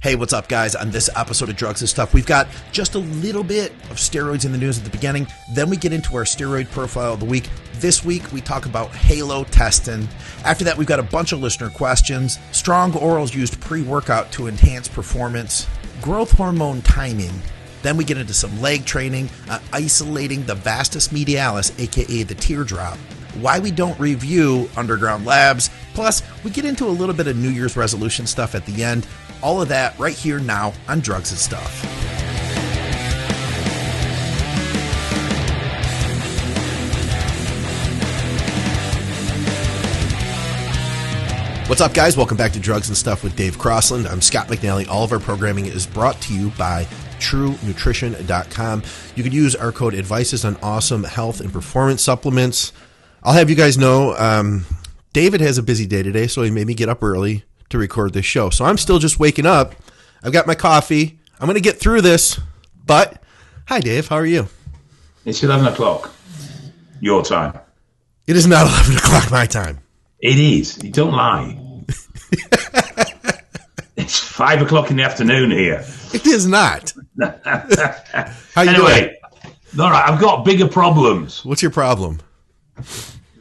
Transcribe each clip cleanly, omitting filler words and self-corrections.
Hey, what's up, guys? On this episode of Drugs and Stuff, we've got just a little bit of steroids in the news at the beginning. Then we get into our steroid profile of the week. This week, we talk about Halo testing. After that, we've got a bunch of listener questions. Strong orals used pre-workout to enhance performance. Growth hormone timing. Then we get into some leg training, isolating the vastus medialis, aka the teardrop. Why we don't review Underground Labs. Plus, we get into a little bit of New Year's resolution stuff at the end. All of that right here now on Drugs and Stuff. What's up, guys? Welcome back to Drugs and Stuff with Dave Crossland. I'm Scott McNally. All of our programming is brought to you by TrueNutrition.com. You could use our code ADVICES on awesome health and performance supplements. I'll have you guys know, David has a busy day today, so he made me get up early to record this show. So I'm still just waking up. I've got my coffee. I'm going to get through this. But, hi, Dave. How are you? It's 11 o'clock. Your time. It is not 11 o'clock my time. It is. You don't lie. It's 5 o'clock in the afternoon here. It is not. How you Anyway, doing? all right, I've got bigger problems. What's your problem?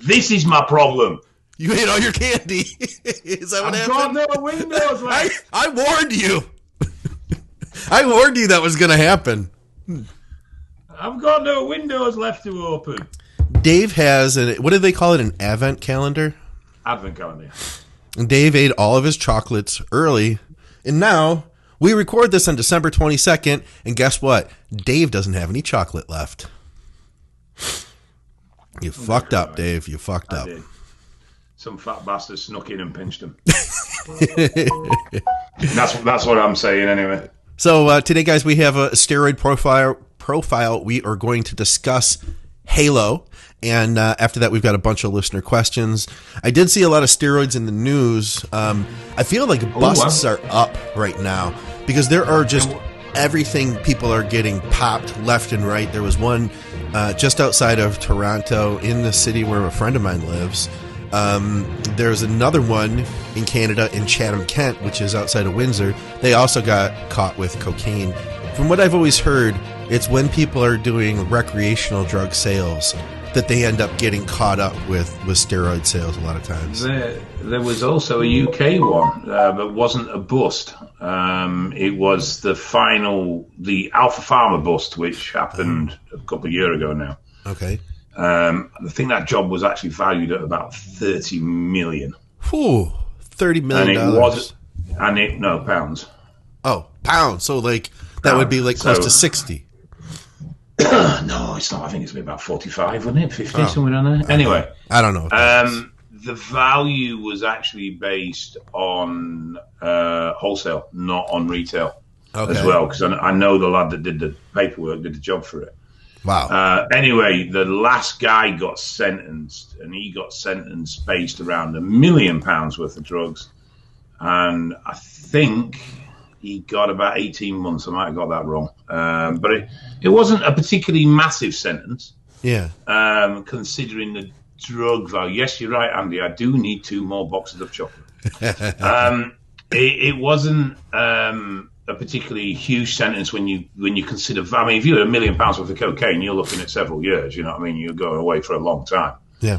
This is my problem. You ate all your candy. Is that what happened? I've got no windows left. I warned you. I warned you that was going to happen. I've got no windows left to open. Dave has, what do they call it, an advent calendar? Advent calendar. And Dave ate all of his chocolates early. And now we record this on December 22nd. And guess what? Dave doesn't have any chocolate left. You fucked up, Dave. You fucked up. Did. Some fat bastard snuck in and pinched him. That's what I'm saying anyway. So today, guys, we have a steroid profile. We are going to discuss Halo. And after that, we've got a bunch of listener questions. I did see a lot of steroids in the news. I feel like busts are up right now because there are just everything. People are getting popped left and right. There was one just outside of Toronto in the city where a friend of mine lives. There's another one in Canada in Chatham, Kent, which is outside of Windsor. They also got caught with cocaine. From what I've always heard, it's when people are doing recreational drug sales that they end up getting caught up with steroid sales a lot of times. There was also a UK one, but wasn't a bust. It was the Alpha Pharma bust, which happened a couple of years ago now. Okay. I think that job was actually valued at about 30 million. Whew, $30 million. No, pounds. Oh, pounds. So like that would be like close to 60. No, it's not. I think it's about 45, wasn't it? 50, somewhere down there. Anyway. I don't know. The value was actually based on wholesale, not on retail as well, because I know the lad that did the paperwork did the job for it. Wow. Anyway, the last guy got sentenced, and he got sentenced based around £1 million worth of drugs. And I think he got about 18 months. I might have got that wrong. But it wasn't a particularly massive sentence. Yeah. Considering the drug value. Yes, you're right, Andy. I do need 2 more boxes of chocolate. It wasn't a particularly huge sentence when you consider. I mean, if you had £1 million worth of cocaine, you're looking at several years. You know what I mean? You're going away for a long time. Yeah.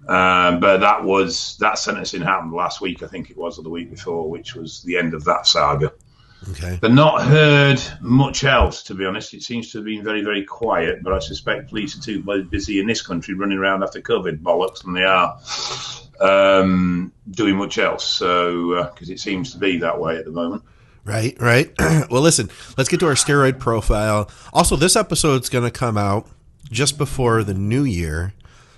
But that sentencing happened last week, I think it was, or the week before, which was the end of that saga. Okay. They've not heard much else, to be honest. It seems to have been very, very quiet, but I suspect police are too busy in this country running around after COVID bollocks than they are doing much else. So, because it seems to be that way at the moment. Right. Well, listen, let's get to our steroid profile. Also, this episode's going to come out just before the new year.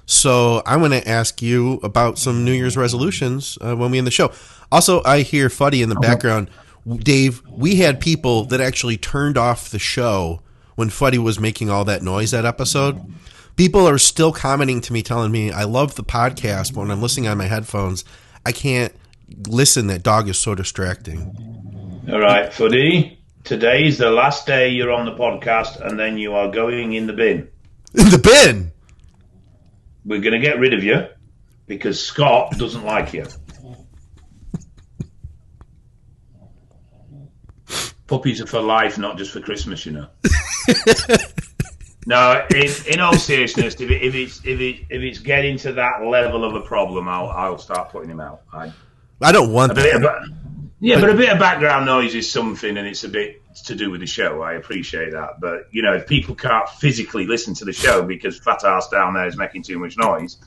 So I'm going to ask you about some New Year's resolutions when we end the show. Also, I hear Fuddy in the background. Dave, we had people that actually turned off the show when Fuddy was making all that noise that episode. People are still commenting to me, telling me, I love the podcast, but when I'm listening on my headphones, I can't listen. That dog is so distracting. All right, Fuddy, today's the last day you're on the podcast, and then you are going in the bin. In the bin? We're going to get rid of you because Scott doesn't like you. Puppies are for life, not just for Christmas, you know. No, in all seriousness, if it's getting to that level of a problem, I'll start putting him out. I don't want that. But a bit of background noise is something, and it's a bit to do with the show. I appreciate that, but you know, if people can't physically listen to the show because fat ass down there is making too much noise,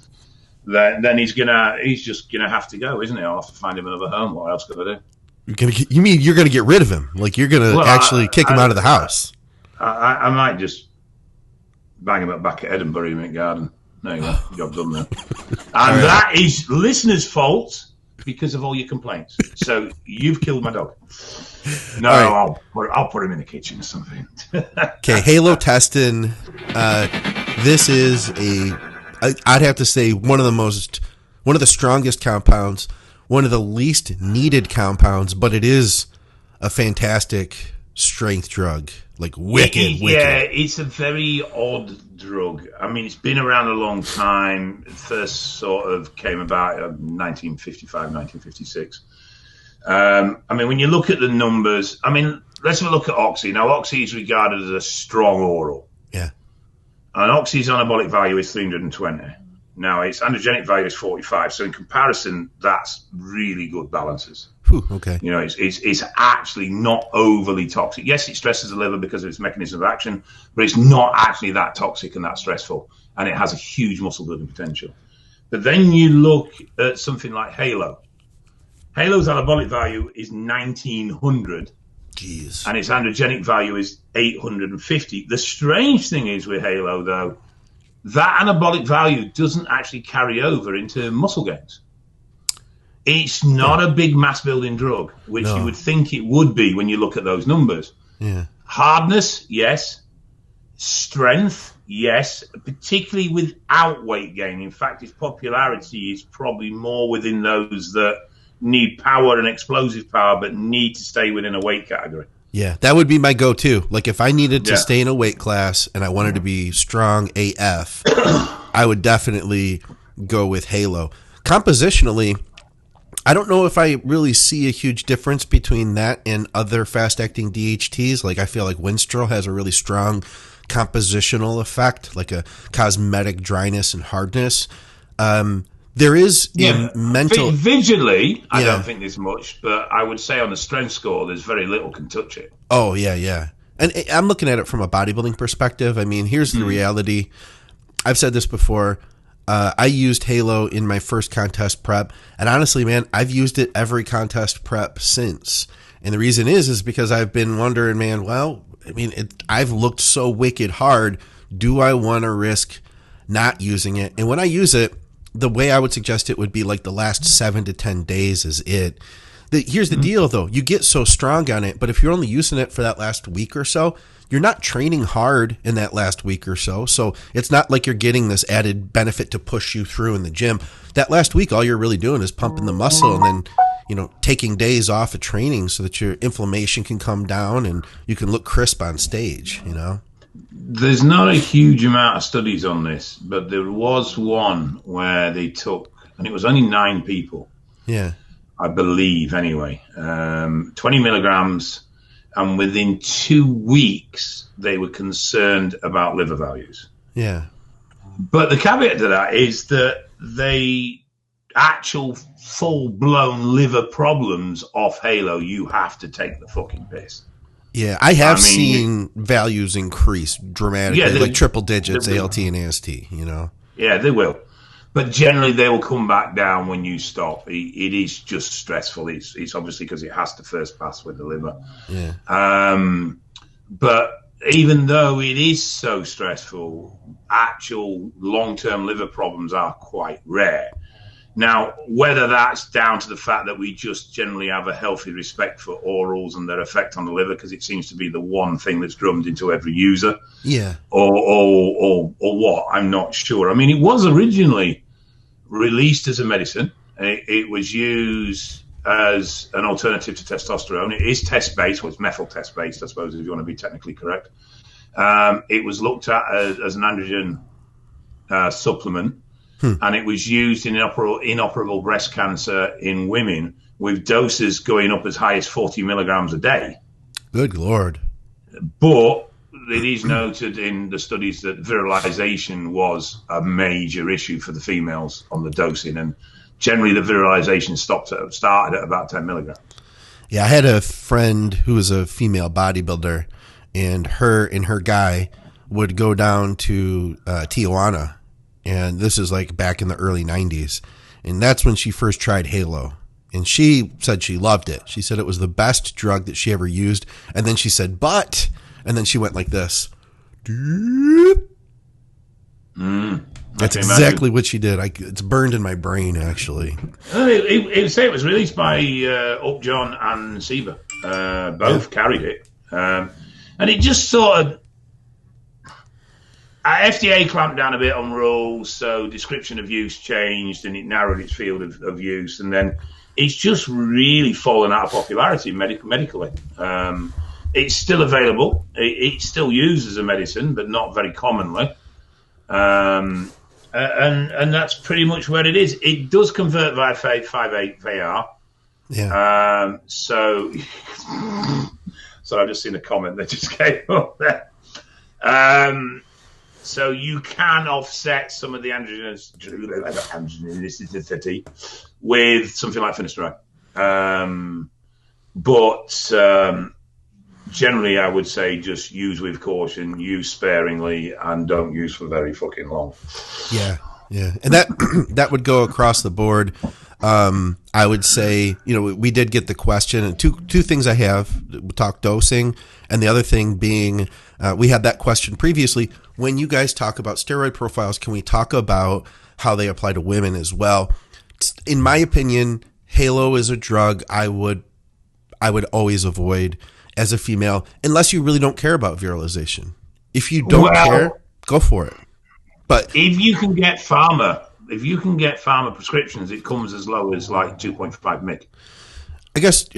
then he's just gonna have to go, isn't he? I'll have to find him another home. What else could I do? You mean you're gonna get rid of him? Like you're gonna actually kick him out of the house? I might just bang him up back at Edinburgh Mint Garden. There you go, job done there. And that is listeners' fault because of all your complaints. So you've killed my dog. No, right. I'll put him in the kitchen or something. Okay, halotestin. This is I'd have to say one of the strongest compounds, one of the least needed compounds, but it is a fantastic strength drug. Like wicked. Yeah, it's a very odd drug. I mean, it's been around a long time. It first sort of came about in 1955, 1956. I mean, when you look at the numbers, I mean, let's have a look at Oxy. Now, Oxy is regarded as a strong oral. Yeah. And Oxy's anabolic value is 320. Now, its androgenic value is 45. So in comparison, that's really good balances. Whew, okay. You know, it's actually not overly toxic. Yes, it stresses the liver because of its mechanism of action, but it's not actually that toxic and that stressful. And it has a huge muscle building potential. But then you look at something like Halo. Halo's anabolic value is 1900. Jeez. And its androgenic value is 850. The strange thing is with Halo, though, that anabolic value doesn't actually carry over into muscle gains. It's not a big mass building drug, which you would think it would be when you look at those numbers. Yeah. Hardness, yes. Strength, yes. Particularly without weight gain. In fact, its popularity is probably more within those that need power and explosive power, but need to stay within a weight category. Yeah, that would be my go-to. Like if I needed to stay in a weight class and I wanted to be strong AF, I would definitely go with Halo. Compositionally, I don't know if I really see a huge difference between that and other fast-acting DHTs. Like I feel like Winstrol has a really strong compositional effect, like a cosmetic dryness and hardness. There is in mental... Visually, I don't think there's much, but I would say on the strength score, there's very little can touch it. Oh, yeah. And I'm looking at it from a bodybuilding perspective. I mean, here's the reality. I've said this before. I used Halo in my first contest prep, and honestly, man, I've used it every contest prep since. And the reason is because I've been wondering, man, well, I mean, I've looked so wicked hard. Do I want to risk not using it? And when I use it, the way I would suggest it would be like the last 7 to 10 days is it. Here's the deal, though. You get so strong on it, but if you're only using it for that last week or so, you're not training hard in that last week or so. So it's not like you're getting this added benefit to push you through in the gym. That last week, all you're really doing is pumping the muscle and then, taking days off of training so that your inflammation can come down and you can look crisp on stage, There's not a huge amount of studies on this, but there was one where they took, and it was only 9 people. Yeah. I believe, anyway. 20 milligrams, and within 2 weeks, they were concerned about liver values. Yeah. But the caveat to that is that they actual full-blown liver problems off Halo, you have to take the fucking piss. Yeah, I have seen values increase dramatically, like triple digits, ALT and AST, Yeah, they will. But generally, they will come back down when you stop. It is just stressful. It's obviously because it has to first pass with the liver. Yeah. But even though it is so stressful, actual long-term liver problems are quite rare. Now, whether that's down to the fact that we just generally have a healthy respect for orals and their effect on the liver, because it seems to be the one thing that's drummed into every user, or what, I'm not sure. I mean, it was originally released as a medicine. It was used as an alternative to testosterone. It is test-based, well, it's methyl test-based, I suppose, if you want to be technically correct. It was looked at as an androgen supplement. And it was used in inoperable breast cancer in women with doses going up as high as 40 milligrams a day. Good Lord. But it is noted in the studies that virilization was a major issue for the females on the dosing, and generally the virilization started at about 10 milligrams. Yeah, I had a friend who was a female bodybuilder, and her guy would go down to Tijuana, and this is like back in the early 90s, and that's when she first tried Halo. And she said she loved it. She said it was the best drug that she ever used. And then she said, and then she went like this. That's exactly what she did. It's burned in my brain, actually. It say it was released by Upjohn and Seba. Both carried it. And it just sort of... FDA clamped down a bit on rules, so description of use changed, and it narrowed its field of use. And then it's just really fallen out of popularity medically. It's still available. It's still used as a medicine, but not very commonly. And that's pretty much where it is. It does convert via 5/8 Yeah. So I've just seen a comment that just came up there. So you can offset some of the androgenicity with something like finasteride. But generally, I would say just use with caution, use sparingly, and don't use for very fucking long. Yeah. And that would go across the board. I would say, we did get the question, and two things I have. We talk dosing, and the other thing being, we had that question previously. When you guys talk about steroid profiles, can we talk about how they apply to women as well? In my opinion, Halo is a drug I would always avoid as a female, unless you really don't care about virilization. If you don't care, go for it. But if you can get pharma prescriptions, it comes as low as like 2.5 mg. I guess,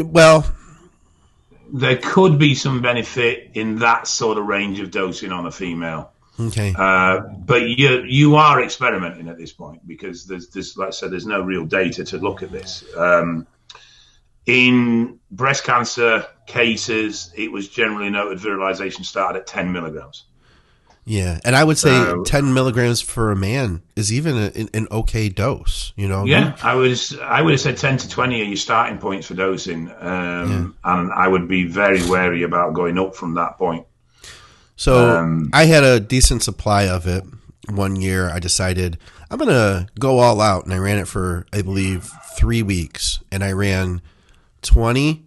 there could be some benefit in that sort of range of dosing on a female. Okay. But you are experimenting at this point, because there's like I said, there's no real data to look at this. In breast cancer cases, it was generally noted virilization started at 10 milligrams. Yeah, and I would say 10 milligrams for a man is even an okay dose. Yeah, I would have said 10 to 20 are your starting points for dosing, and I would be very wary about going up from that point. So I had a decent supply of it. One year, I decided I'm going to go all out, and I ran it for, I believe, 3 weeks, and I ran 20,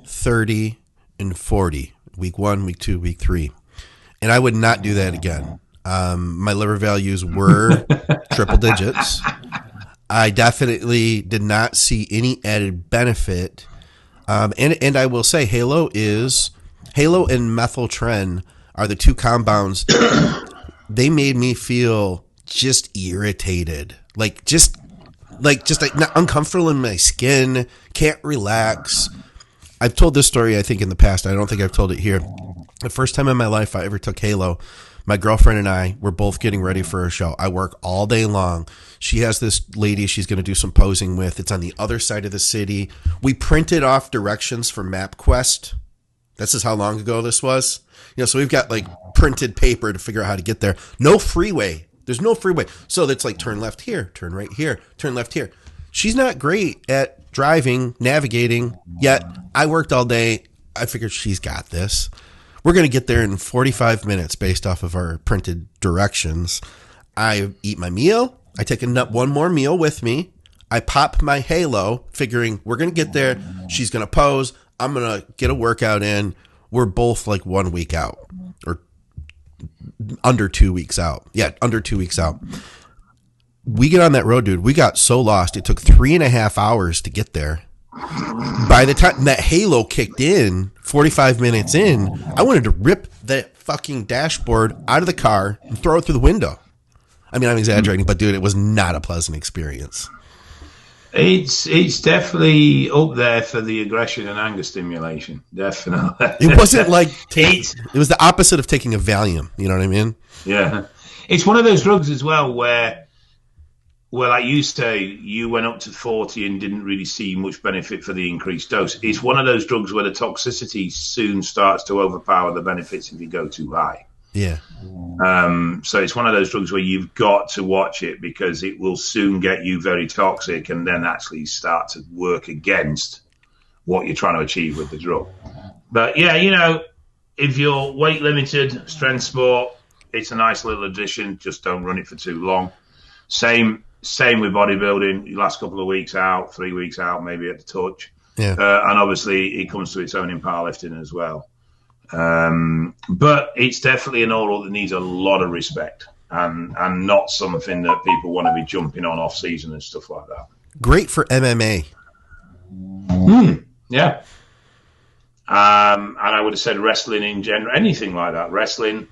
30, and 40. Week 1, week 2, week 3. And I would not do that again. My liver values were triple digits. I definitely did not see any added benefit. And I will say Halo and methyltren are the two compounds. They made me feel just irritated, like not uncomfortable in my skin, can't relax. I've told this story, I think, in the past. I don't think I've told it here. The first time in my life I ever took Halo, my girlfriend and I were both getting ready for a show. I work all day long. She has this lady she's going to do some posing with. It's on the other side of the city. We printed off directions for MapQuest. This is how long ago this was. So we've got like printed paper to figure out how to get there. No freeway. There's no freeway. So it's like turn left here, turn right here, turn left here. She's not great at driving, navigating, yet I worked all day. I figured she's got this. We're going to get there in 45 minutes based off of our printed directions. I eat my meal. I take one more meal with me. I pop my Halo, figuring we're going to get there. She's going to pose. I'm going to get a workout in. We're both like 1 week out, or under 2 weeks out. Yeah, under 2 weeks out. We get on that road, dude. We got so lost. It took 3.5 hours to get there. By the time that Halo kicked in, 45 minutes in, I wanted to rip that fucking dashboard out of the car and throw it through the window. I mean, I'm exaggerating, but dude, it was not a pleasant experience. It's definitely up there for the aggression and anger stimulation. Definitely. It wasn't like it was the opposite of taking a Valium. You know what I mean? Yeah. It's one of those drugs as well where Well, like you say, you went up to 40 and didn't really see much benefit for the increased dose. It's one of those drugs where the toxicity soon starts to overpower the benefits if you go too high. Yeah. So it's one of those drugs where you've got to watch it because it will soon get you very toxic and then actually start to work against what you're trying to achieve with the drug. But yeah, if you're weight limited, strength sport, it's a nice little addition. Just don't run it for too long. Same with bodybuilding. You last couple of weeks out, 3 weeks out, maybe at the touch. Yeah. And obviously it comes to its own in powerlifting as well. But it's definitely an oral that needs a lot of respect and not something that people want to be jumping on off season and stuff like that. Great for MMA. Yeah. And I would have said wrestling in general, anything like that. Wrestling,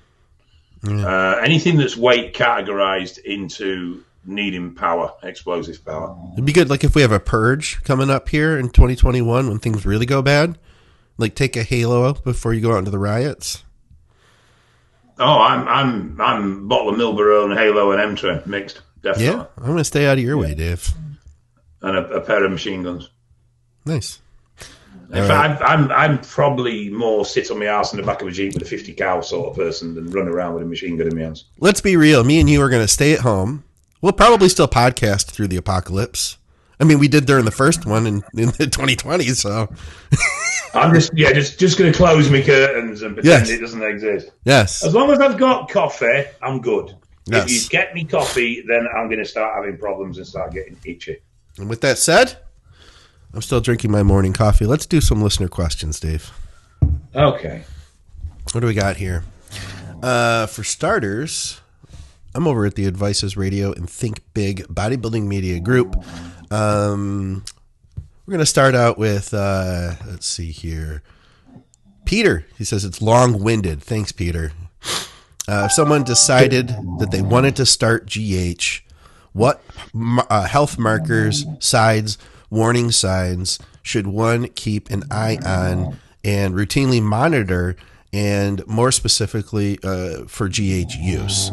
anything that's weight categorized into needing power, explosive power. It'd be good, like if we have a purge coming up here in 2021 when things really go bad, like take a Halo before you go out into the riots. Oh, I'm bottle of Milboro and Halo and M-Train mixed, definitely. Yeah, I'm gonna stay out of your way, Dave. And a pair of machine guns. Nice. In fact, I'm probably more sit on my ass in the back of a Jeep with a 50 cal sort of person than run around with a machine gun in my hands. Let's be real. Me and you are going to stay at home. We'll probably still podcast through the apocalypse. I mean, we did during the first one in the 2020, so. I'm just going to close my curtains and pretend it doesn't exist. Yes. As long as I've got coffee, I'm good. Yes. If you get me coffee, then I'm going to start having problems and start getting itchy. And with that said, I'm still drinking my morning coffee. Let's do some listener questions, Dave. Okay. What do we got here? For starters, I'm over at the Advices Radio and Think Big Bodybuilding Media Group. We're going to start out with, let's see here. Peter, he says it's long-winded. Thanks, Peter. If someone decided that they wanted to start GH, what health markers, signs, warning signs should one keep an eye on and routinely monitor, and more specifically for GH use?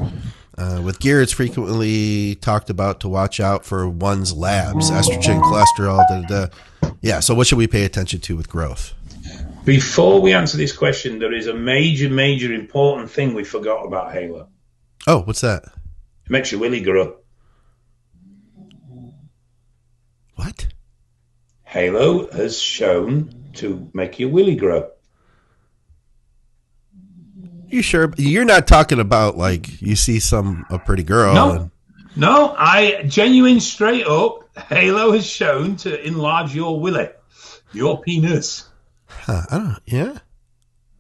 With gear, it's frequently talked about to watch out for one's labs, estrogen, cholesterol, Yeah, so what should we pay attention to with growth? Before we answer this question, there is a major important thing we forgot about Halo. Oh, what's that? It makes your willy grow. What? Halo has shown to make your willy grow. You sure? You're not talking about like you see a pretty girl. No, I genuine straight up. Halo has shown to enlarge your willy, your penis. Huh, yeah.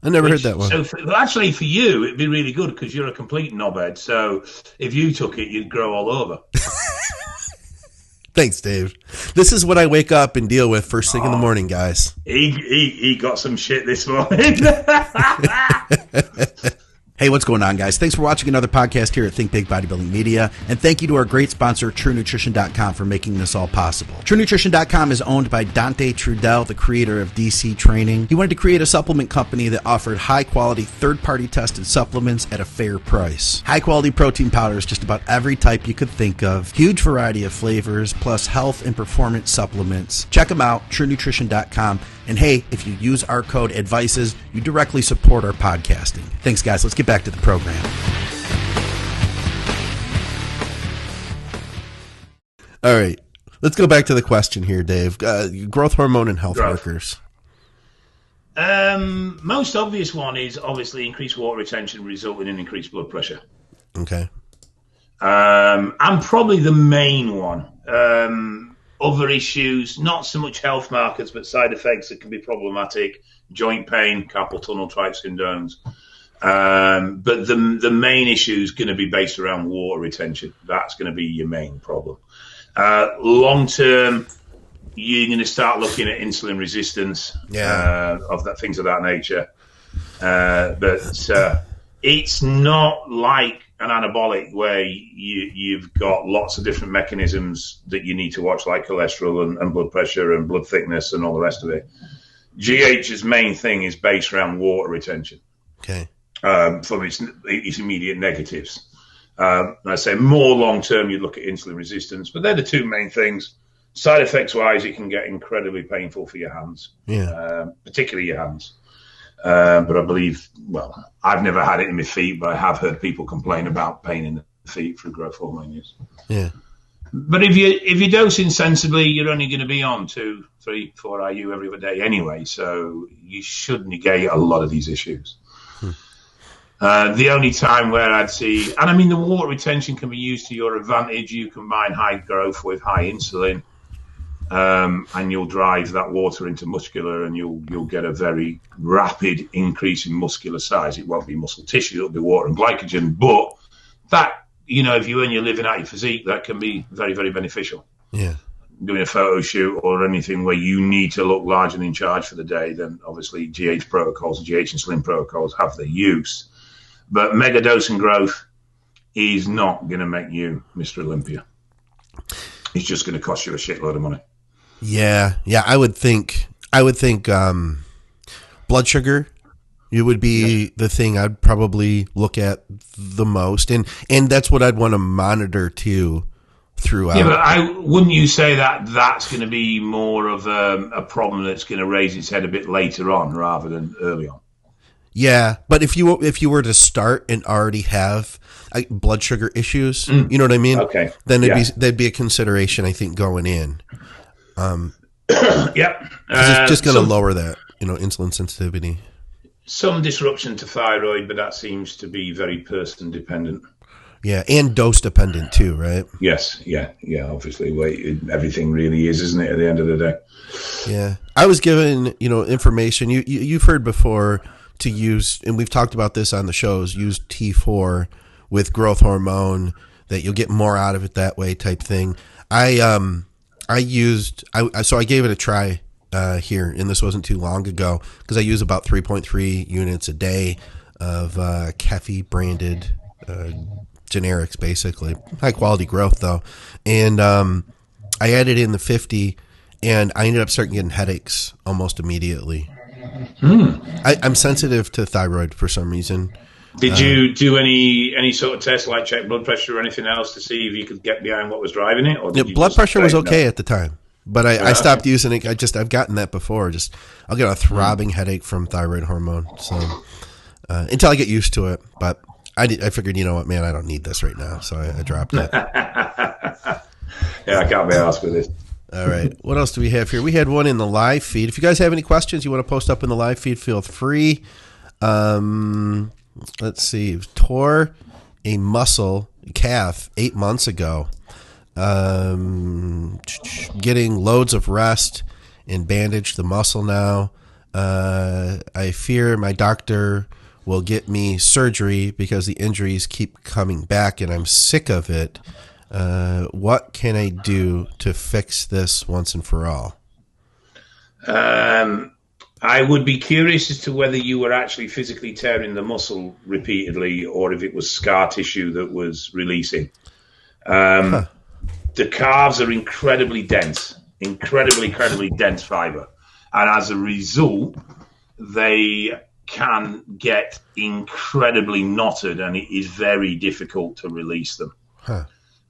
I never heard that one. So actually, for you, it'd be really good because you're a complete knobhead. So if you took it, you'd grow all over. Thanks, Dave. This is what I wake up and deal with first thing in the morning, guys. He got some shit this morning. Hey, what's going on, guys? Thanks for watching another podcast here at Think Big Bodybuilding Media. And thank you to our great sponsor, TrueNutrition.com, for making this all possible. TrueNutrition.com is owned by Dante Trudell, the creator of DC Training. He wanted to create a supplement company that offered high-quality, third-party tested supplements at a fair price. High-quality protein powders, just about every type you could think of. Huge variety of flavors, plus health and performance supplements. Check them out, TrueNutrition.com. And hey, if you use our code ADVICES, you directly support our podcasting. Thanks, guys. Let's get back to the program. All right. Let's go back to the question here, Dave. Growth hormone and health markers. Most obvious one is obviously increased water retention resulting in increased blood pressure. Okay. And probably the main one. Other issues, not so much health markers, but side effects that can be problematic, joint pain, carpal tunnel type syndromes. But the main issue is going to be based around water retention. That's going to be your main problem. Long term, you're going to start looking at insulin resistance, things of that nature. But it's not like an anabolic where you've got lots of different mechanisms that you need to watch, like cholesterol and blood pressure and blood thickness and all the rest of it. GH's main thing is based around water retention. Okay. From its immediate negatives. I say more long term, you look at insulin resistance, but they're the two main things. Side effects wise, it can get incredibly painful for your hands, particularly your hands. But I believe, well, I've never had it in my feet, but I have heard people complain about pain in the feet through growth hormone use. Yeah. But if you're dosing sensibly, you're only going to be on 2, 3, 4 IU every other day anyway, so you should negate a lot of these issues. The only time where I'd see, and I mean, the water retention can be used to your advantage. You combine high growth with high insulin, and you'll drive that water into muscular, and you'll get a very rapid increase in muscular size. It won't be muscle tissue; it'll be water and glycogen. But that, if you earn your living out your physique, that can be very, very beneficial. Yeah. Doing a photo shoot or anything where you need to look large and in charge for the day, then obviously GH protocols and GH and Slim protocols have their use. But mega dose and growth is not going to make you Mr. Olympia. It's just going to cost you a shitload of money. Yeah. I would think blood sugar, it would be the thing I'd probably look at the most, and that's what I'd want to monitor too throughout. Yeah, but wouldn't you say that that's going to be more of a problem that's going to raise its head a bit later on rather than early on? Yeah, but if you were to start and already have blood sugar issues, you know what I mean? Okay. Then that'd be a consideration, I think, going in. Yep. It's just going to lower that, insulin sensitivity. Some disruption to thyroid, but that seems to be very person dependent. Yeah, and dose dependent too, right? Yes, yeah. Obviously, everything really is, isn't it? At the end of the day. Yeah, I was given information you've heard before to use, and we've talked about this on the shows. Use T4 with growth hormone, that you'll get more out of it that way, type thing. I gave it a try here, and this wasn't too long ago, because I use about 3.3 units a day of Kefi branded generics, basically high quality growth though, and I added in the 50, and I ended up starting getting headaches almost immediately. I'm sensitive to thyroid for some reason. Did you do any sort of test, like check blood pressure or anything else to see if you could get behind what was driving it? Or blood pressure was okay at the time, but I stopped using it. I've gotten that before. I'll get a throbbing headache from thyroid hormone. So until I get used to it, but I figured, you know what, man, I don't need this right now, so I dropped it. Yeah, I can't be asked with this. All right. What else do we have here? We had one in the live feed. If you guys have any questions you want to post up in the live feed, feel free. Let's see. Tore a calf 8 months ago. Getting loads of rest and bandaged the muscle now. I fear my doctor will get me surgery because the injuries keep coming back and I'm sick of it. What can I do to fix this once and for all? I would be curious as to whether you were actually physically tearing the muscle repeatedly or if it was scar tissue that was releasing. The calves are incredibly dense fiber. And as a result, they can get incredibly knotted and it is very difficult to release them.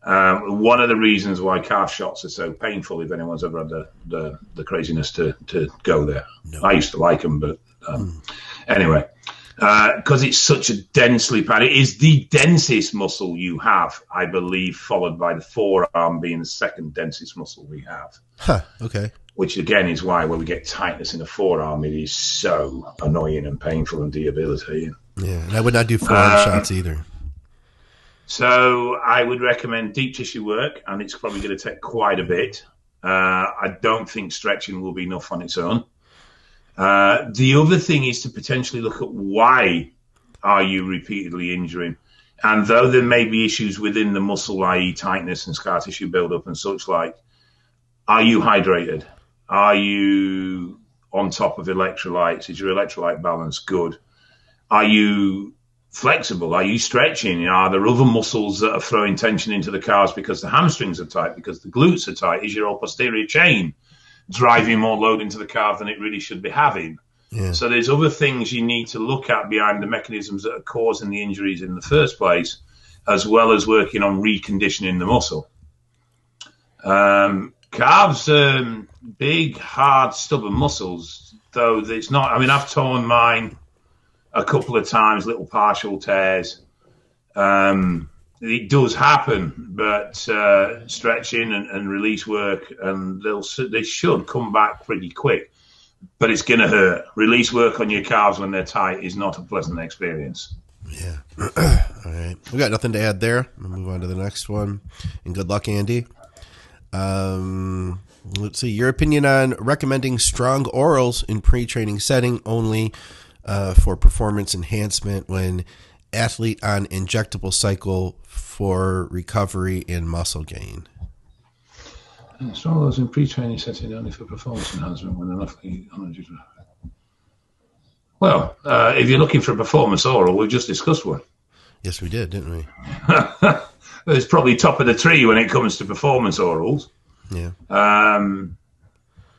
One of the reasons why calf shots are so painful, if anyone's ever had the craziness to go there. No. I used to like them, but anyway, because it's such a densely packed, it is the densest muscle you have, I believe, followed by the forearm being the second densest muscle we have. Okay. Which again is why when we get tightness in the forearm, it is so annoying and painful and debilitating. Yeah, and I would not do forearm shots either. So I would recommend deep tissue work, and it's probably going to take quite a bit. I don't think stretching will be enough on its own. The other thing is to potentially look at why are you repeatedly injuring. And though there may be issues within the muscle, i.e. tightness and scar tissue buildup and such like, are you hydrated? Are you on top of electrolytes? Is your electrolyte balance good? Are you flexible? Are you stretching? Are there other muscles that are throwing tension into the calves because the hamstrings are tight, because the glutes are tight? Is your whole posterior chain driving more load into the calf than it really should be having? Yeah. So there's other things you need to look at behind the mechanisms that are causing the injuries in the first place. as well as working on reconditioning the muscle. Calves, big, hard, stubborn muscles, though it's not. I mean, I've torn mine a couple of times, little partial tears. It does happen, but stretching and release work, and they should come back pretty quick. But it's going to hurt. Release work on your calves when they're tight is not a pleasant experience. Yeah. All right. We got nothing to add there. We'll move on to the next one. And good luck, Andy. Let's see. Your opinion on recommending strong orals in pre-training setting only for performance enhancement when athlete on injectable cycle for recovery and muscle gain. Strong orals in pre-training setting only for performance enhancement when an athlete on a... Well, if you're looking for a performance oral, we've just discussed one. Yes, we did, didn't we? It's probably top of the tree when it comes to performance orals. Yeah.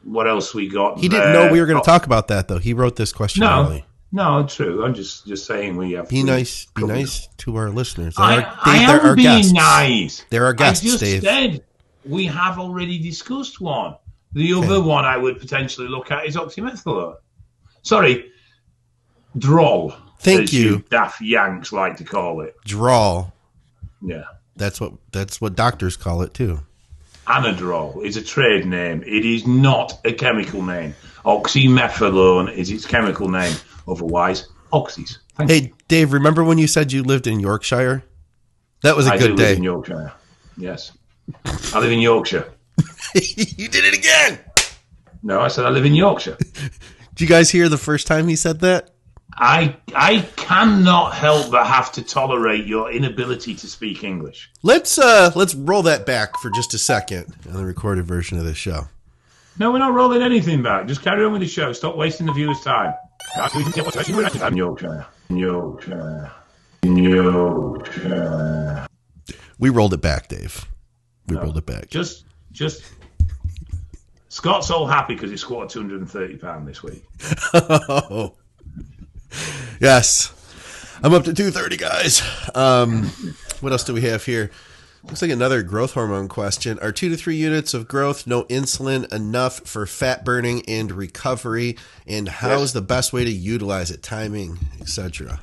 What else we got? He didn't know we were going to talk about that, though. He wrote this question early. No, true. I'm just saying we have. Be nice to our listeners. I am being guests. Nice. They're our guests, I just Dave. said we have already discussed one. The other one I would potentially look at is oxymethylone. Sorry, Droll. Thank you. Daft Yanks like to call it. Droll. Yeah. That's what doctors call it too. Anadrol is a trade name. It is not a chemical name. Oxymethylone is its chemical name. Otherwise, oxys. Hey, Dave, remember when you said you lived in Yorkshire? That was a good day. I live in Yorkshire. Yes. I live in Yorkshire. You did it again. No, I said I live in Yorkshire. Did you guys hear the first time he said that? I cannot help but have to tolerate your inability to speak English. Let's roll that back for just a second on the recorded version of this show. No, we're not rolling anything back. Just carry on with the show. Stop wasting the viewers' time. I'm Yorkshire. We rolled it back, Dave. We rolled it back. Just Scott's all happy because he squatted 230 pounds this week. Oh. Yes. I'm up to 230, guys. What else do we have here? Looks like another growth hormone question. Are 2 to 3 units of growth, no insulin, enough for fat burning and recovery? And how is the best way to utilize it? Timing, etc.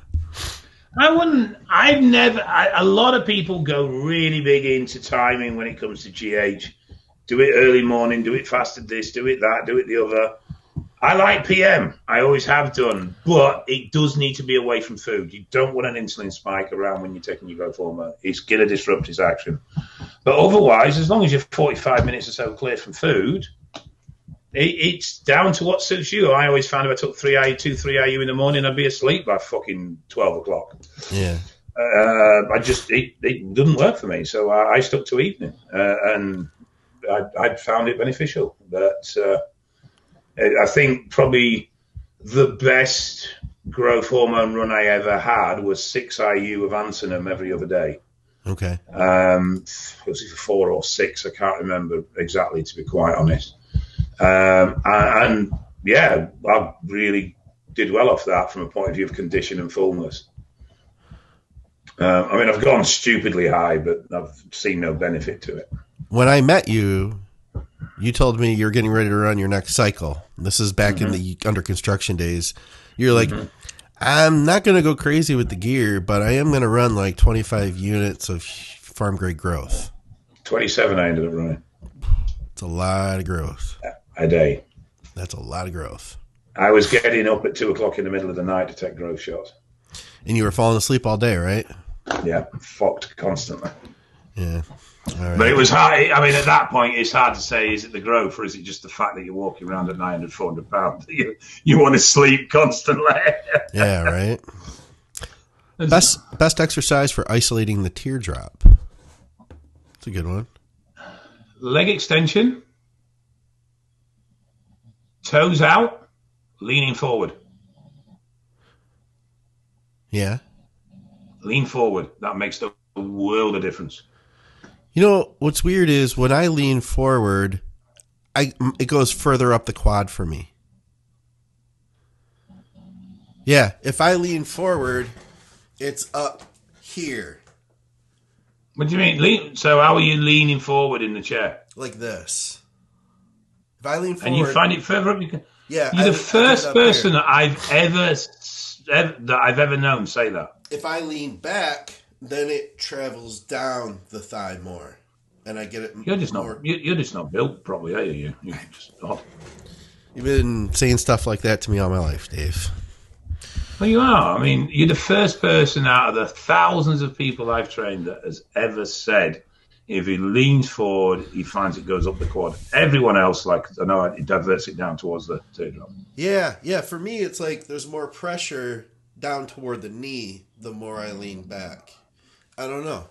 I wouldn't. A lot of people go really big into timing when it comes to GH. Do it early morning, do it fasted this, do it that, do it the other. I like PM. I always have done, but it does need to be away from food. You don't want an insulin spike around when you're taking your growth hormone. It's going to disrupt its action. But otherwise, as long as you're 45 minutes or so clear from food, it's down to what suits you. I always found if I took 3 IU in the morning, I'd be asleep by fucking 12 o'clock. Yeah. It didn't work for me. So I stuck to evening and I found it beneficial. But I think probably the best growth hormone run I ever had was 6 IU of Ansenum every other day. Okay. Was it 4 or 6? I can't remember exactly, to be quite honest. And yeah, I really did well off that from a point of view of condition and fullness. I mean, I've gone stupidly high, but I've seen no benefit to it. When I met you, you told me you're getting ready to run your next cycle. This is back in the under construction days. You're like, I'm not going to go crazy with the gear, but I am going to run like 25 units of farm grade growth. 27 I ended up running. It's a lot of growth. A day. That's a lot of growth. I was getting up at 2 o'clock in the middle of the night to take growth shots. And you were falling asleep all day, right? Yeah, fucked constantly. Yeah. All right. But it was hard. I mean, at that point, it's hard to say, is it the growth or is it just the fact that you're walking around at 900, 400 pounds? You want to sleep constantly. Yeah, right. Best exercise for isolating the teardrop. That's a good one. Leg extension, toes out, leaning forward. Yeah. Lean forward. That makes the world of difference. You know, what's weird is when I lean forward, it goes further up the quad for me. Yeah, if I lean forward, it's up here. What do you mean? So how are you leaning forward in the chair? Like this. If I lean forward, and you find it further up, you're the first person that I've ever known say that. If I lean back, then it travels down the thigh more, and I get it. You're just not built properly, are you? You're just odd. You've been saying stuff like that to me all my life, Dave. Well, you are. I mean, you're the first person out of the thousands of people I've trained that has ever said if he leans forward, he finds it goes up the quad. Everyone else, it diverts it down towards the teardrop. Yeah. For me, it's like there's more pressure down toward the knee the more I lean back. I don't know.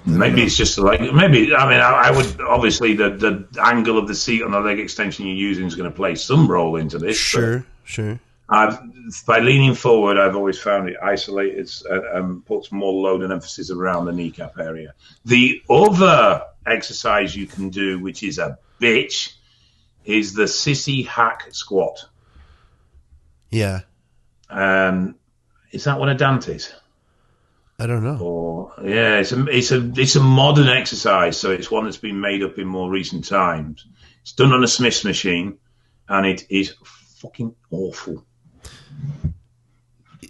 Maybe it's just I would obviously the angle of the seat on the leg extension you're using is going to play some role into this. Sure. By leaning forward, I've always found it isolates and puts more load and emphasis around the kneecap area. The other exercise you can do, which is a bitch, is the sissy hack squat. Yeah. Is that one of Dante's? I don't know. It's a modern exercise, so it's one that's been made up in more recent times. It's done on a Smith's machine, and it is fucking awful.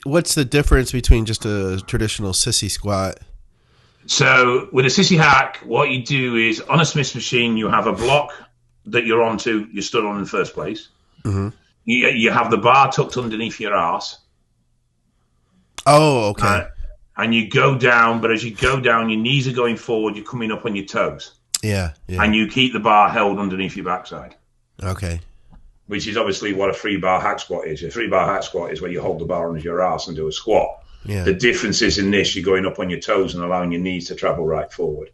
What's the difference between just a traditional sissy squat? So with a sissy hack, what you do is on a Smith's machine, you have a block that you stood on in the first place. Mm-hmm. You have the bar tucked underneath your arse. Oh, okay. And you go down, but as you go down, your knees are going forward, you're coming up on your toes. Yeah. And you keep the bar held underneath your backside. Okay. Which is obviously what a 3-bar hack squat is. A 3-bar hack squat is where you hold the bar under your arse and do a squat. Yeah. The difference is in this, you're going up on your toes and allowing your knees to travel right forward.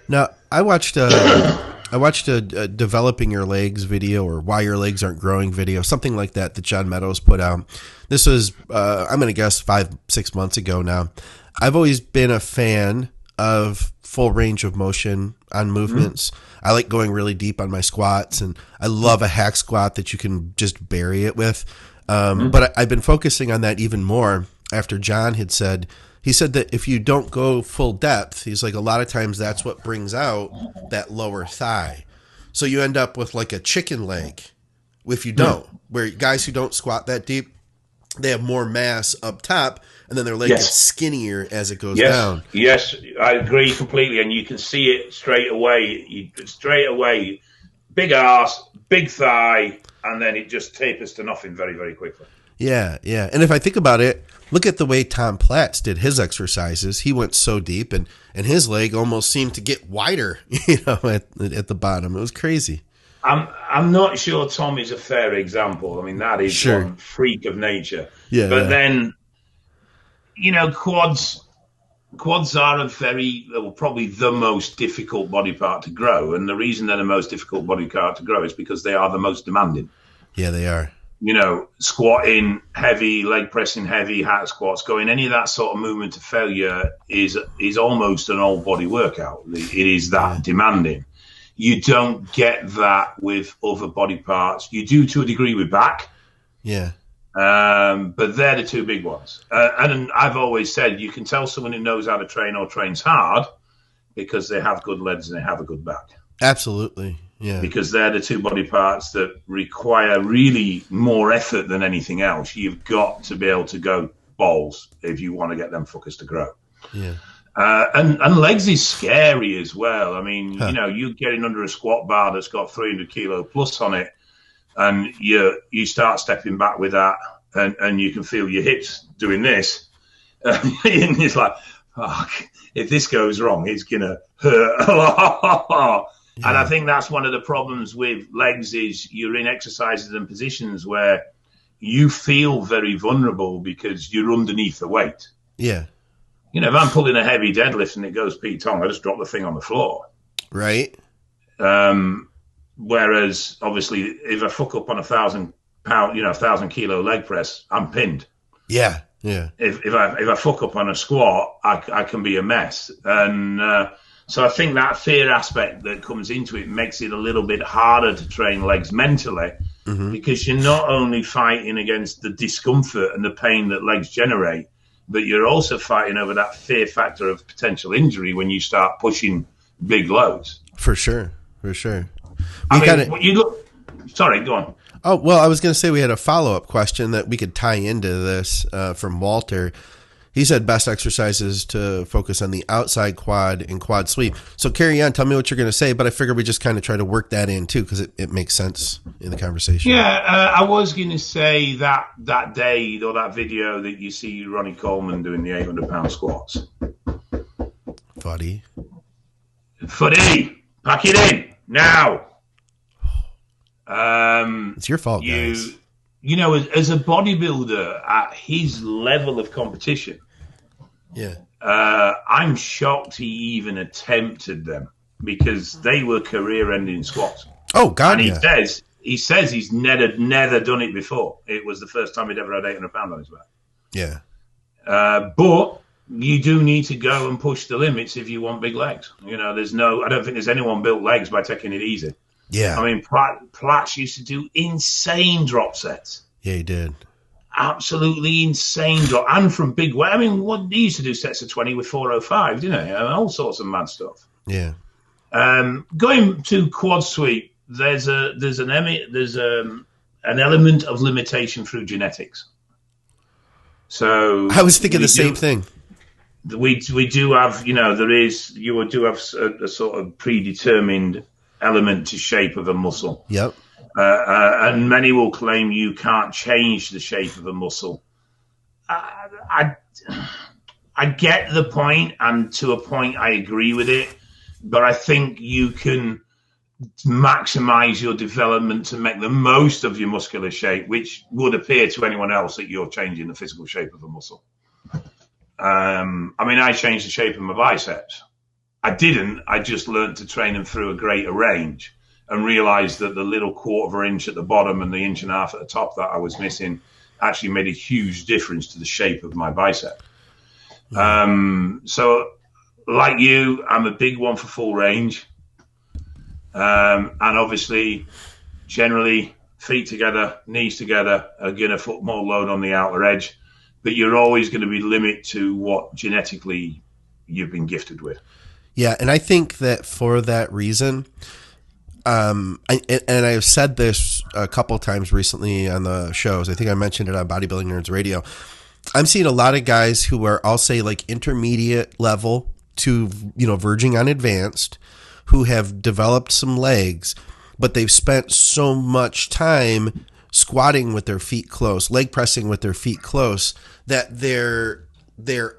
Now, I watched a developing your legs video or why your legs aren't growing video, something like that John Meadows put out. This was, I'm going to guess 5-6 months ago now. I've always been a fan of full range of motion on movements. Mm-hmm. I like going really deep on my squats, and I love a hack squat that you can just bury it with. But I've been focusing on that even more after John had said, he said that if you don't go full depth, he's like, a lot of times that's what brings out that lower thigh. So you end up with like a chicken leg if you don't, where guys who don't squat that deep, they have more mass up top, and then their leg gets skinnier as it goes down. Yes, I agree completely, and you can see it straight away. Big ass, big thigh, and then it just tapers to nothing very, very quickly. Yeah. And if I think about it, look at the way Tom Platz did his exercises. He went so deep, and his leg almost seemed to get wider, at the bottom. It was crazy. I'm not sure Tom is a fair example. I mean, that is one freak of nature. Yeah. But then, quads are probably the most difficult body part to grow. And the reason they're the most difficult body part to grow is because they are the most demanding. Yeah, they are. Squatting heavy, leg pressing heavy, hack squats, going any of that sort of movement to failure is almost an old body workout. It is that demanding. You don't get that with other body parts. You do to a degree with back. Yeah. But they're the two big ones. And I've always said you can tell someone who knows how to train or trains hard because they have good legs and they have a good back. Absolutely. Yeah. Because they're the two body parts that require really more effort than anything else. You've got to be able to go balls if you want to get them fuckers to grow. Yeah. And legs is scary as well. I mean, you're getting under a squat bar that's got 300 kilo plus on it, and you start stepping back with that, and you can feel your hips doing this. And it's like, fuck, if this goes wrong, it's going to hurt a lot. Yeah. And I think that's one of the problems with legs is you're in exercises and positions where you feel very vulnerable because you're underneath the weight. Yeah. If I'm pulling a heavy deadlift and it goes P-tong, I just drop the thing on the floor. Right. Whereas, obviously, if I fuck up on 1,000 pound, 1,000 kilo leg press, I'm pinned. Yeah. Yeah. If I fuck up on a squat, I can be a mess. And so I think that fear aspect that comes into it makes it a little bit harder to train legs mentally because you're not only fighting against the discomfort and the pain that legs generate, but you're also fighting over that fear factor of potential injury when you start pushing big loads. For sure. For sure. You look. Sorry, go on. Oh, well, I was going to say we had a follow-up question that we could tie into this from Walter. He said best exercises to focus on the outside quad and quad sweep. So carry on. Tell me what you're going to say, but I figured we just kind of try to work that in too because it makes sense in the conversation. Yeah, I was going to say that day or that video that you see Ronnie Coleman doing the 800-pound squats. Footy, pack it in now. It's your fault, guys. You know, as a bodybuilder at his level of competition, yeah, I'm shocked he even attempted them because they were career-ending squats. Oh God! And he says he's never done it before. It was the first time he'd ever had 800 pounds on his back. Yeah, but you do need to go and push the limits if you want big legs. You know, I don't think there's anyone built legs by taking it easy. Yeah. I mean, Platz used to do insane drop sets. Yeah, he did. Absolutely insane drop. And from big weight. I mean, he used to do sets of 20 with 405, didn't he? All sorts of mad stuff. Yeah. Going to quad sweep, there's an element of limitation through genetics. So I was thinking the same thing. We do have, you do have a sort of predetermined element to shape of a muscle. Yep. And many will claim you can't change the shape of a muscle. I get the point, and to a point I agree with it, but I think you can maximize your development to make the most of your muscular shape, which would appear to anyone else that you're changing the physical shape of a muscle. I mean, I changed the shape of my biceps. I didn't. I just learned to train them through a greater range and realized that the little 1/4 inch at the bottom and the 1.5 inches at the top that I was missing actually made a huge difference to the shape of my bicep. So like you, I'm a big one for full range. And obviously, generally, feet together, knees together are going to put more load on the outer edge, but you're always going to be limited to what genetically you've been gifted with. Yeah, and I think that for that reason, and I've said this a couple times recently on the shows. I think I mentioned it on Bodybuilding Nerds Radio. I'm seeing a lot of guys who are, I'll say, like intermediate level to, verging on advanced, who have developed some legs, but they've spent so much time squatting with their feet close, leg pressing with their feet close, that their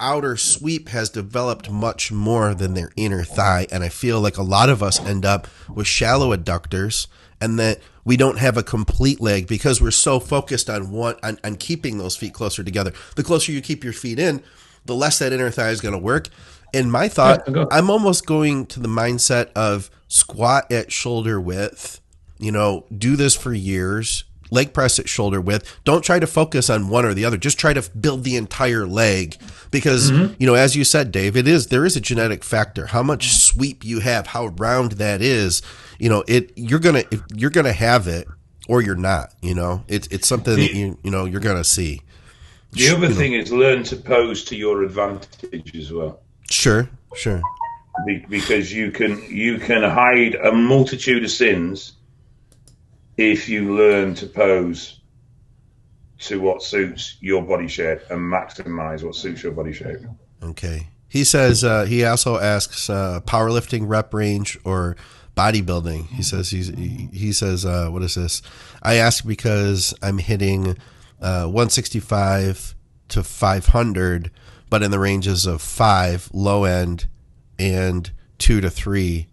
outer sweep has developed much more than their inner thigh. And I feel like a lot of us end up with shallow adductors and that we don't have a complete leg because we're so focused on keeping those feet closer together. The closer you keep your feet in, the less that inner thigh is going to work. In my thought, I'm almost going to the mindset of squat at shoulder width, do this for years, leg press at shoulder width. Don't try to focus on one or the other. Just try to build the entire leg because, as you said, Dave, there is a genetic factor. How much sweep you have, how round that is, you're going to have it or you're not, it's something that you're going to see. The other thing is learn to pose to your advantage as well. Sure. Because you can hide a multitude of sins if you learn to pose to what suits your body shape and maximize what suits your body shape. Okay. He says he also asks powerlifting rep range or bodybuilding. He says what is this? I ask because I'm hitting 165 to 500, but in the ranges of 5 low end and 2 to 3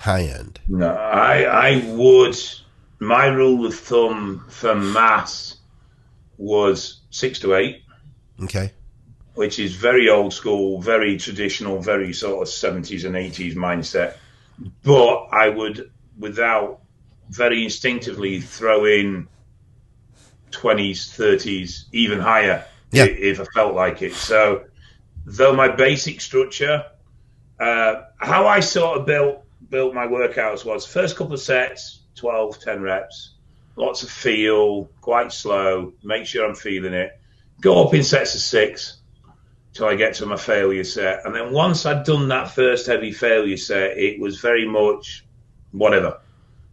high end. No, I would. My rule of thumb for mass was 6 to 8. Okay. Which is very old school, very traditional, very sort of 70s and 80s mindset. But I would, very instinctively throw in 20s, 30s, even higher if I felt like it. So, though my basic structure, how I sort of built my workouts was first couple of sets, 12, 10 reps, lots of feel, quite slow, make sure I'm feeling it. Go up in sets of 6, till I get to my failure set. And then once I'd done that first heavy failure set, it was very much whatever.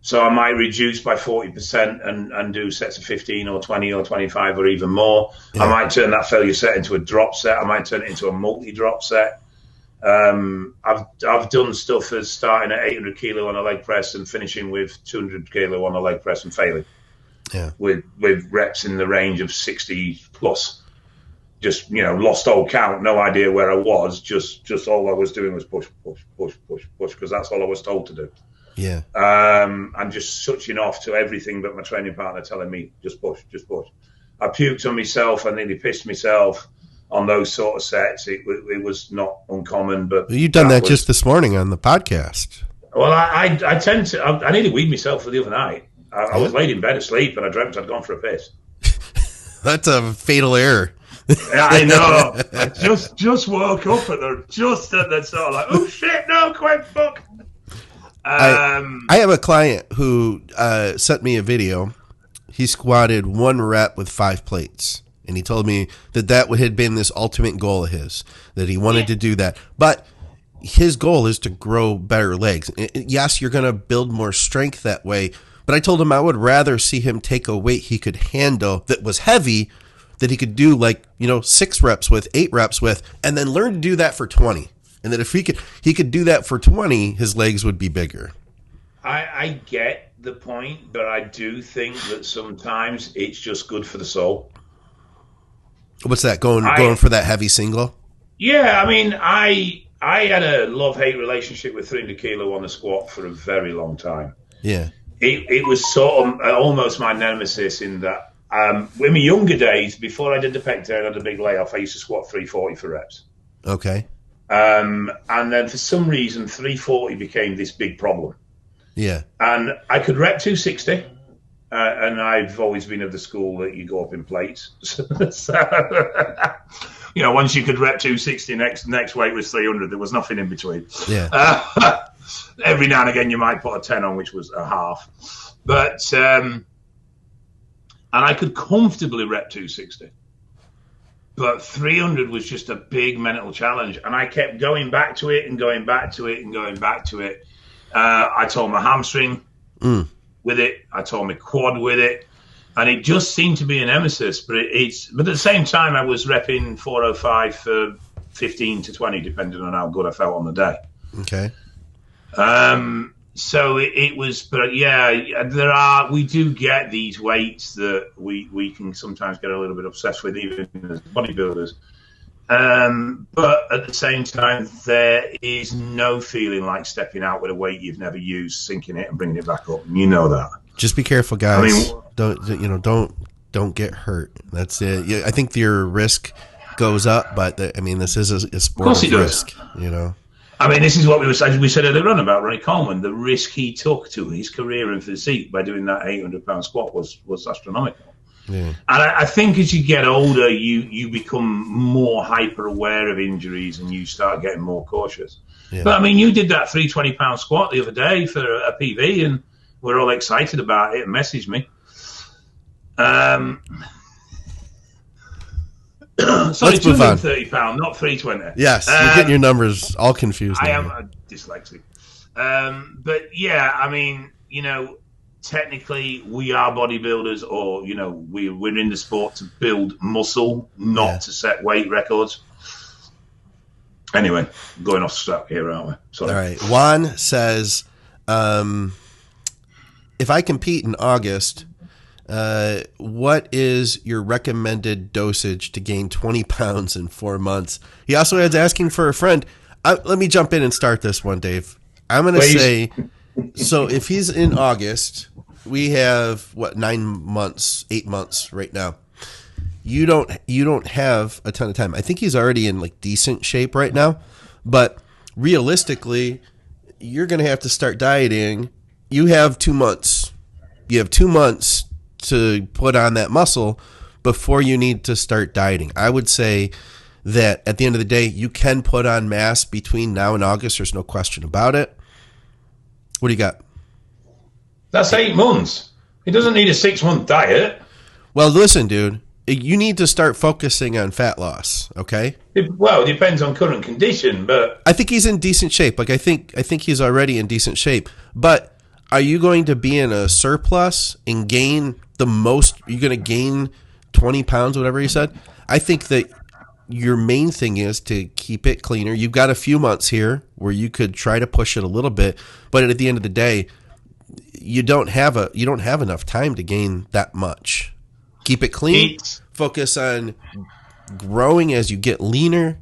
So I might reduce by 40% and do sets of 15 or 20 or 25 or even more. Yeah. I might turn that failure set into a drop set. I might turn it into a multi-drop set. I've done stuff as starting at 800 kilo on a leg press and finishing with 200 kilo on a leg press and failing. Yeah. With reps in the range of 60 plus. Just, lost all count, no idea where I was. Just all I was doing was push, because that's all I was told to do. Yeah. And just switching off to everything but my training partner telling me, just push. I puked on myself. I nearly pissed myself on those sort of sets. It was not uncommon. But you've done that just this morning on the podcast. Well, I tend to. I nearly weed myself the other night. I was laid in bed asleep and I dreamt I'd gone for a piss. That's a fatal error. Yeah, I know. I just woke up and just at the sort of like, oh shit, no, quick, fuck. I have a client who sent me a video. He squatted 1 rep with 5 plates. And he told me that had been this ultimate goal of his, that he wanted to do that. But his goal is to grow better legs. Yes, you're going to build more strength that way. But I told him I would rather see him take a weight he could handle that was heavy, that he could do 6 reps with, 8 reps with, and then learn to do that for 20. And that if he could do that for 20, his legs would be bigger. I get the point, but I do think that sometimes it's just good for the soul. What's that, going for that heavy single? Yeah, I mean, I had a love-hate relationship with 300 kilo on the squat for a very long time. Yeah. It was sort of almost my nemesis in that. In my younger days, before I did the pec day and had a big layoff, I used to squat 340 for reps. Okay. And then for some reason, 340 became this big problem. Yeah. And I could rep 260. And I've always been of the school that you go up in plates. So, once you could rep 260, next weight was 300. There was nothing in between. Yeah. Every now and again, you might put a 10 on, which was a half. But, and I could comfortably rep 260. But 300 was just a big mental challenge. And I kept going back to it and going back to it and going back to it. I tore my hamstring with it. I tore my quad with it. And it just seemed to be a nemesis. But at the same time, I was repping 405 for 15 to 20, depending on how good I felt on the day. Okay. So it was, but we do get these weights that we can sometimes get a little bit obsessed with, even as bodybuilders. But at the same time, there is no feeling like stepping out with a weight you've never used, sinking it and bringing it back up. And you know that. Just be careful, guys. Don't get hurt. That's it. Yeah, I think your risk goes up, but this is a sport of risk. I mean, this is what we said earlier on about Ronnie Coleman. The risk he took to his career and physique by doing that 800-pound squat was astronomical. Yeah. And I think as you get older, you become more hyper aware of injuries and you start getting more cautious. Yeah. But I mean, you did that 320-pound squat the other day for a PB, and we're all excited about it and messaged me. Sorry, 230 pound, not 320. Yes, you're getting your numbers all confused. I am dyslexic. But yeah, I mean, technically we are bodybuilders, or we're in the sport to build muscle, not to set weight records. Anyway, going off track here, aren't we? Sorry. All right. Juan says, if I compete in August, what is your recommended dosage to gain 20 pounds in 4 months? He also is asking for a friend. Let me jump in and start this one, Dave. I'm going to say, so if he's in August, we have 9 months, 8 months right now. You don't have a ton of time. I think he's already in decent shape right now, but realistically, you're going to have to start dieting. You have 2 months. You have 2 months to put on that muscle before you need to start dieting. I would say that at the end of the day, you can put on mass between now and August. There's no question about it. What do you got? That's 8 months. He doesn't need a 6-month diet. Well, listen, dude, you need to start focusing on fat loss. Okay. Well, it depends on current condition, but I think he's in decent shape. Like I think he's already in decent shape. But are you going to be in a surplus and gain the most? You're going to gain 20 pounds, whatever you said. I think that your main thing is to keep it cleaner. You've got a few months here where you could try to push it a little bit, but at the end of the day, you don't have enough time to gain that much. Keep it clean. Focus on growing as you get leaner.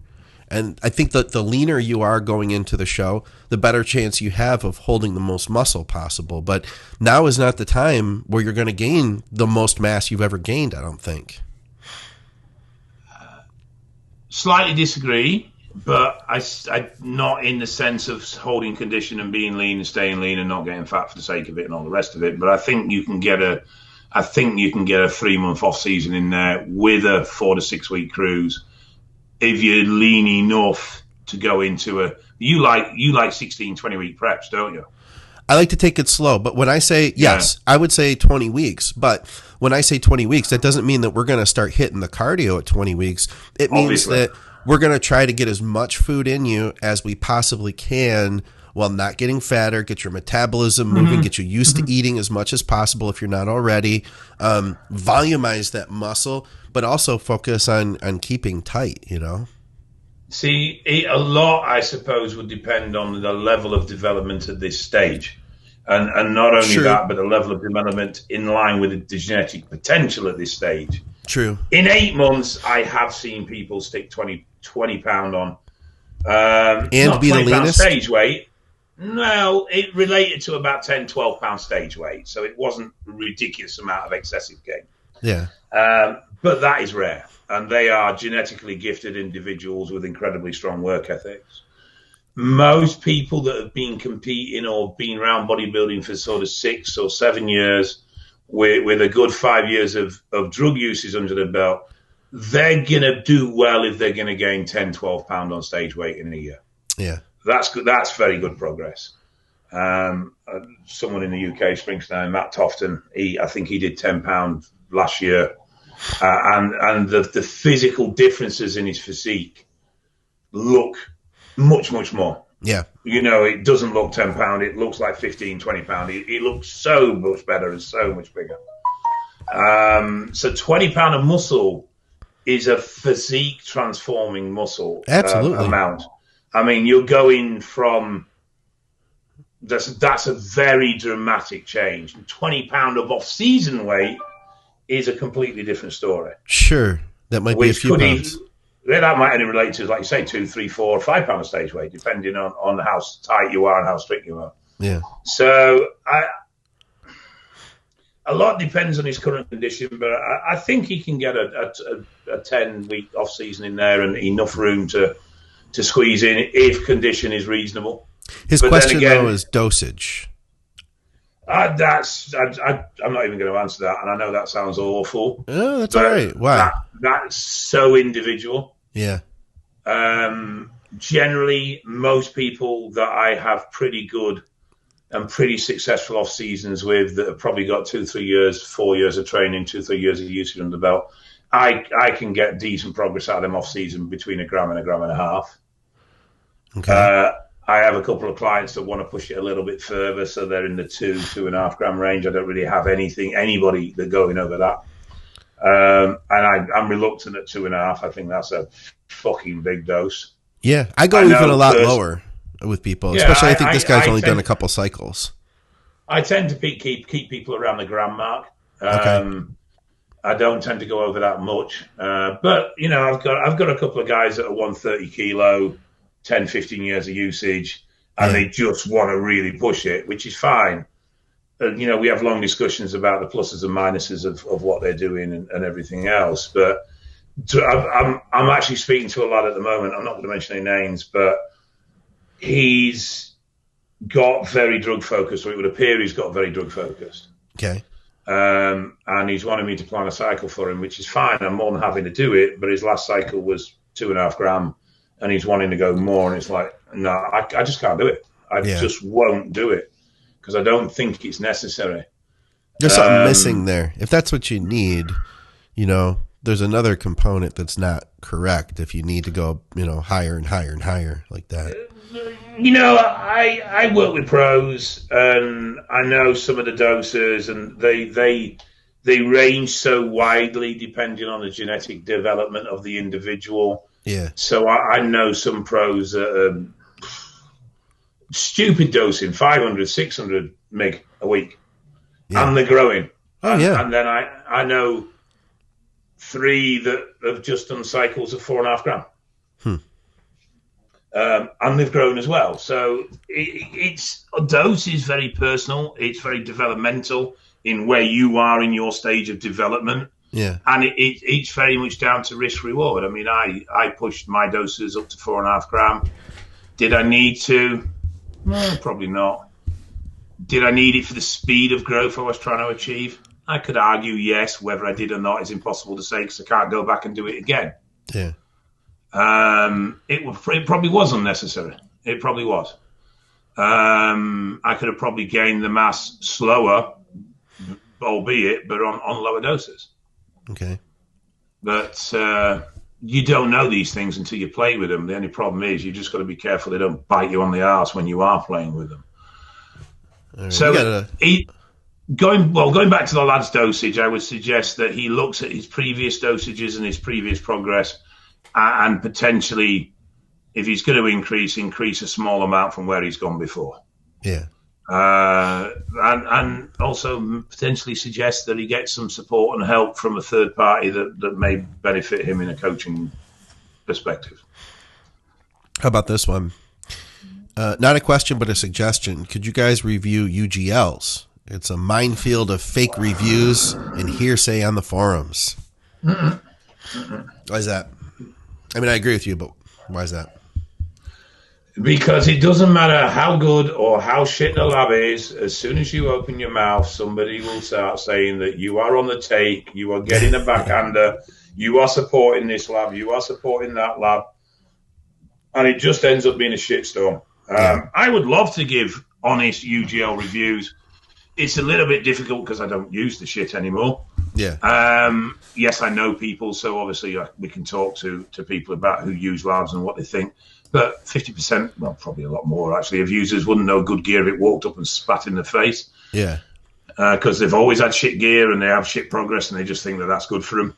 And I think that the leaner you are going into the show, the better chance you have of holding the most muscle possible. But now is not the time where you're going to gain the most mass you've ever gained, I don't think. Slightly disagree, but I not in the sense of holding condition and being lean and staying lean and not getting fat for the sake of it and all the rest of it. But I think you can get a 3-month off season in there with a 4 to 6 week cruise. If you're lean enough to go into you like 16, 20 week preps, don't you? I like to take it slow, but when I say, yes, I would say 20 weeks. But when I say 20 weeks, that doesn't mean that we're going to start hitting the cardio at 20 weeks. It means that we're going to try to get as much food in you as we possibly can while not getting fatter, get your metabolism moving, get you used to eating as much as possible if you're not already, volumize that muscle, but also focus on keeping tight, you know? See, a lot, I suppose, would depend on the level of development at this stage. And not only that, but the level of development in line with the genetic potential at this stage. True. In 8 months, I have seen people stick 20 pound on. And not be 20 the leanest? Stage weight. No, it related to about 10, 12 pound stage weight. So it wasn't a ridiculous amount of excessive gain. Yeah. But that is rare. And they are genetically gifted individuals with incredibly strong work ethics. Most people that have been competing or been around bodybuilding for sort of 6 or 7 years with a good 5 years of drug uses under their belt, they're going to do well if they're going to gain 10, 12 pound on stage weight in a year. Yeah. That's good. That's very good progress. Someone in the UK springs to mind, Matt Tofton. I think he did 10 pound last year. And the physical differences in his physique look much, much more. Yeah. You know, it doesn't look 10 pound. It looks like 15, 20 pound. He looks so much better and so much bigger. So 20 pound of muscle is a physique transforming muscle amount. I mean, you're going from that's a very dramatic change. 20 pound of off season weight is a completely different story. Sure. That might be a few pounds. That might only relate to, like you say, 2, 3, 4, 5 pound of stage weight, depending on how tight you are and how strict you are. Yeah. So a lot depends on his current condition, but I think he can get a 10-week off season in there and enough room to squeeze in if condition is reasonable. His question though is dosage. I'm not even going to answer that, and I know that sounds awful. Oh, that's all right. Why? That's so individual. Yeah. Generally, most people that I have pretty good and pretty successful off seasons with that have probably got 2, 3 years, 4 years of training, 2, 3 years of usage under the belt, I can get decent progress out of them off season between 1 gram and 1.5 grams. Okay. I have a couple of clients that want to push it a little bit further, so they're in the 2.5 gram range. I don't really have anybody that going over that. And I'm reluctant at 2.5. I think that's a fucking big dose. Yeah, I go even a lot lower with people, especially I think this guy's only done a couple cycles. I tend to keep people around the gram mark. Okay. I don't tend to go over that much. But, you know, I've got a couple of guys that are 130 kilo, 10, 15 years of usage, and they just want to really push it, which is fine. You know, we have long discussions about the pluses and minuses of what they're doing and everything else. But I'm actually speaking to a lad at the moment. I'm not going to mention any names, but he's got very drug focused, or it would appear he's got very drug focused. Okay. And he's wanted me to plan a cycle for him, which is fine. I'm more than happy to do it. But his last cycle was 2.5 gram, and he's wanting to go more. And it's like, no, I just can't do it. I just won't do it because I don't think it's necessary. There's something missing there. If that's what you need, you know, there's another component that's not correct if you need to go, higher and higher and higher like that. I work with pros, and I know some of the doses, and they range so widely depending on the genetic development of the individual. Yeah. So I know some pros that stupid dosing, 500, 600 meg a week, and they're growing. And then I know 3 that have just done cycles of 4.5 grams. And they've grown as well. So it's a dose is very personal. It's very developmental in where you are in your stage of development. Yeah. And it's very much down to risk reward. I mean, I pushed my doses up to 4.5 grams. Did I need to? No, probably not. Did I need it for the speed of growth I was trying to achieve? I could argue yes. Whether I did or not is impossible to say because I can't go back and do it again. Yeah. It probably was unnecessary. It probably was. I could have probably gained the mass slower, albeit, but on lower doses. Okay. But you don't know these things until you play with them. The only problem is you just got to be careful they don't bite you on the arse when you are playing with them. Right. So going back to the lad's dosage, I would suggest that he looks at his previous dosages and his previous progress, and potentially, if he's going to increase a small amount from where he's gone before. Yeah. And also potentially suggest that he gets some support and help from a third party that may benefit him in a coaching perspective. How about this one? Not a question, but a suggestion. Could you guys review UGLs? It's a minefield of fake reviews and hearsay on the forums. Why is that? I mean, I agree with you, but why is that? Because it doesn't matter how good or how shit the lab is, as soon as you open your mouth, somebody will start saying that you are on the take, you are getting a backhander, you are supporting this lab, you are supporting that lab, and it just ends up being a shitstorm. I would love to give honest UGL reviews. It's a little bit difficult because I don't use the shit anymore. Yeah. Yes, I know people, so obviously we can talk to people about who use labs and what they think. But 50%, well, probably a lot more actually, of users wouldn't know good gear if it walked up and spat in the face. Yeah. Because they've always had shit gear and they have shit progress and they just think that that's good for them.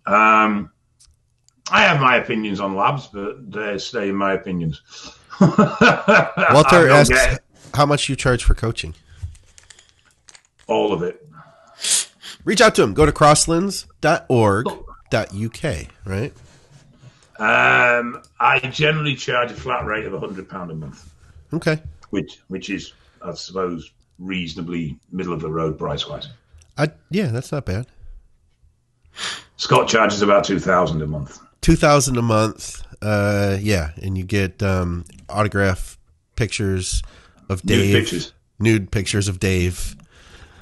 I have my opinions on labs, but they stay in my opinions. Walter asks how much you charge for coaching. All of it. Reach out to him. Go to crosslins.org.uk, right? I generally charge a flat rate of £100 a month. Okay. Which is, I suppose, reasonably middle of the road price wise. Yeah, that's not bad. Scott charges about $2,000 a month. $2,000 a month. Yeah, and you get autograph pictures of Dave. Nude pictures of Dave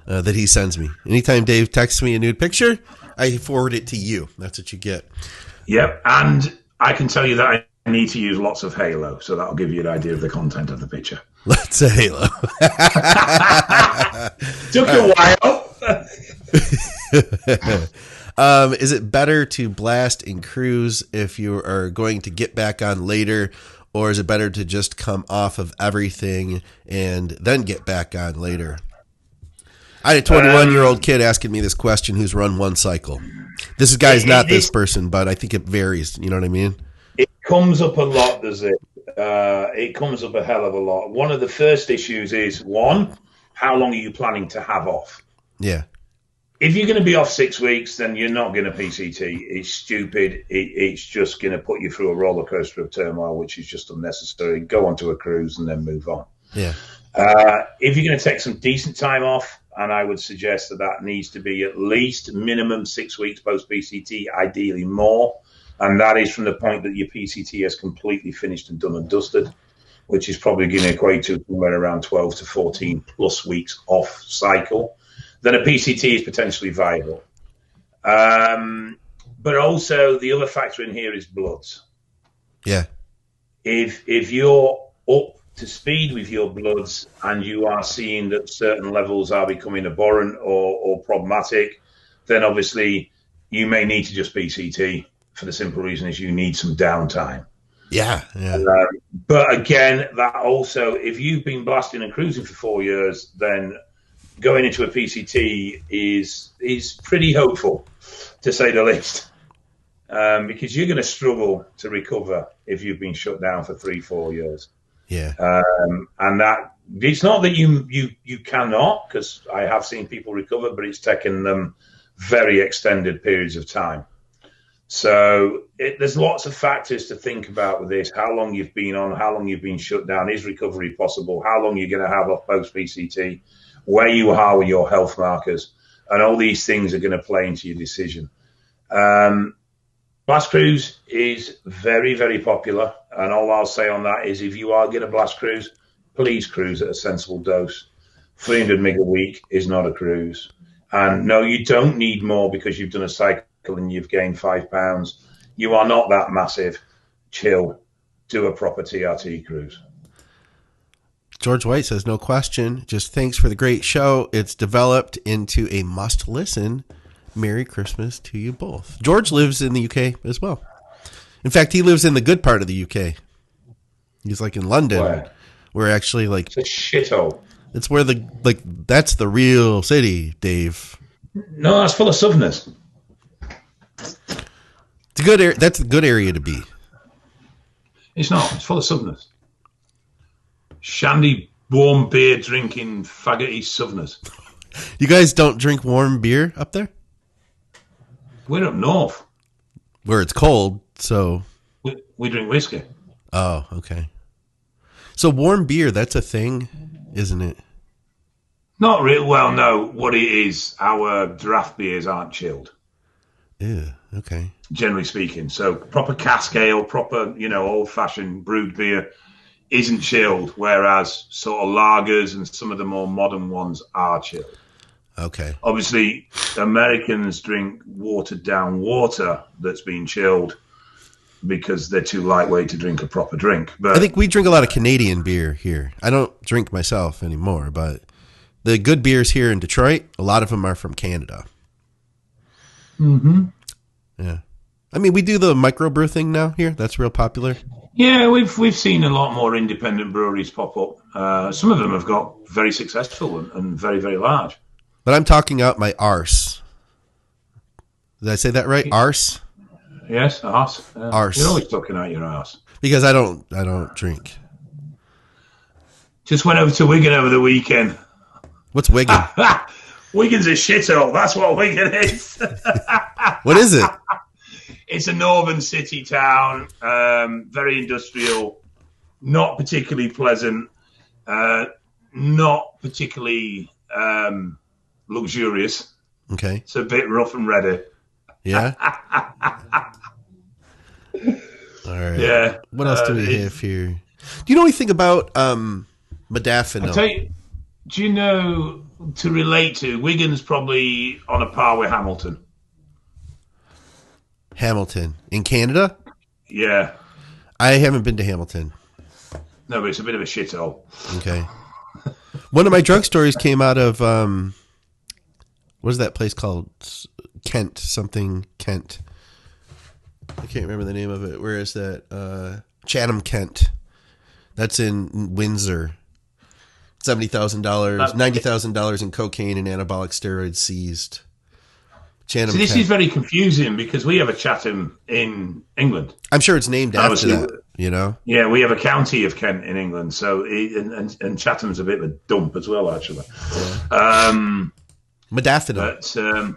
that he sends me. Anytime Dave texts me a nude picture, I forward it to you. That's what you get. Yep, and I can tell you that I need to use lots of Halo, so that'll give you an idea of the content of the picture. Lots of Halo. Took a while. Is it better to blast and cruise if you are going to get back on later, or is it better to just come off of everything and then get back on later? I had a 21-year-old kid asking me this question who's run one cycle. This guy's not this person, but I think it varies. You know what I mean? It comes up a lot, does it? It comes up a hell of a lot. One of the first issues is, one, how long are you planning to have off? Yeah. If you're going to be off 6 weeks, then you're not going to PCT. It's stupid. It's just going to put you through a roller coaster of turmoil, which is just unnecessary. Go onto a cruise and then move on. Yeah. If you're going to take some decent time off, and I would suggest that needs to be at least minimum 6 weeks post-PCT, ideally more. And that is from the point that your PCT has completely finished and done and dusted, which is probably going to equate to somewhere around 12 to 14 plus weeks off cycle. Then a PCT is potentially viable. But also the other factor in here is bloods. Yeah. If you're up to speed with your bloods and you are seeing that certain levels are becoming abhorrent or problematic, then obviously you may need to just PCT for the simple reason is you need some downtime. Yeah. But again, that also, if you've been blasting and cruising for 4 years, then going into a PCT is pretty hopeful, to say the least, because you're going to struggle to recover if you've been shut down for 3-4 years. Yeah. And that it's not that you cannot, because I have seen people recover, but it's taken them very extended periods of time. So there's lots of factors to think about with this. How long you've been on, how long you've been shut down, is recovery possible, how long you're going to have off post-PCT, where you are with your health markers, and all these things are going to play into your decision. Blast cruise is very, very popular, and all I'll say on that is if you are going to blast cruise, please cruise at a sensible dose. 300 mg a week is not a cruise. And no, you don't need more because you've done a cycle and you've gained 5 pounds. You are not that massive. Chill. Do a proper TRT cruise. George White says, no question. Just thanks for the great show. It's developed into a must listen. Merry Christmas to you both. George lives in the UK as well. In fact, he lives in the good part of the UK. He's like in London. Where actually it's a shithole. It's where that's the real city, Dave. No, that's full of southerners. It's a good that's a good area to be. It's not. It's full of southerners. Shandy, warm beer drinking, faggoty southerners. You guys don't drink warm beer up there? We're up north. Where it's cold, so... We drink whiskey. Oh, okay. So warm beer, that's a thing, isn't it? Not really. Well, no. What it is, our draft beers aren't chilled. Yeah, okay. Generally speaking. So proper cask ale, proper, old-fashioned brewed beer isn't chilled, whereas sort of lagers and some of the more modern ones are chilled. Okay. Obviously, Americans drink watered-down water that's been chilled because they're too lightweight to drink a proper drink. But I think we drink a lot of Canadian beer here. I don't drink myself anymore, but the good beers here in Detroit, a lot of them are from Canada. Mm-hmm. Yeah. I mean, we do the microbrew thing now here. That's real popular. Yeah, we've seen a lot more independent breweries pop up. Some of them have got very successful and very, very large. But I'm talking out my arse. Did I say that right? Arse? Yes, arse. Arse. You're always talking out your arse. Because I don't drink. Just went over to Wigan over the weekend. What's Wigan? Wigan's a shithole. That's what Wigan is. What is it? It's a northern city town, very industrial, not particularly pleasant, not particularly luxurious. Okay. It's a bit rough and ready. Yeah? All right. Yeah. What else do we have here? Do you know anything about modafinil? I tell you, do you know, to relate to, Wigan's probably on a par with Hamilton. Hamilton. In Canada? Yeah. I haven't been to Hamilton. No, but it's a bit of a shithole. Okay. One of my drug stories came out of, what is that place called? Kent. I can't remember the name of it. Where is that? Chatham, Kent. That's in Windsor. $70,000, $90,000 in cocaine and anabolic steroids seized. Chatham, so this Kent. is very confusing because we have a Chatham in England. I'm sure it's named after that, Yeah, we have a county of Kent in England, so and Chatham's a bit of a dump as well, actually. Yeah. Modafinil.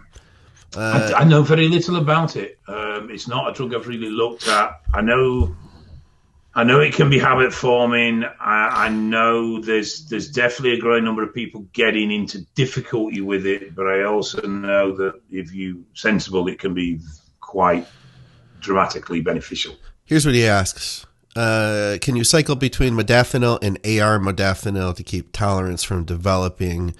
But I know very little about it. It's not a drug I've really looked at. I know it can be habit forming. I know there's definitely a growing number of people getting into difficulty with it, but I also know that if you're sensible, it can be quite dramatically beneficial. Here's what he asks. Can you cycle between modafinil and AR modafinil to keep tolerance from developing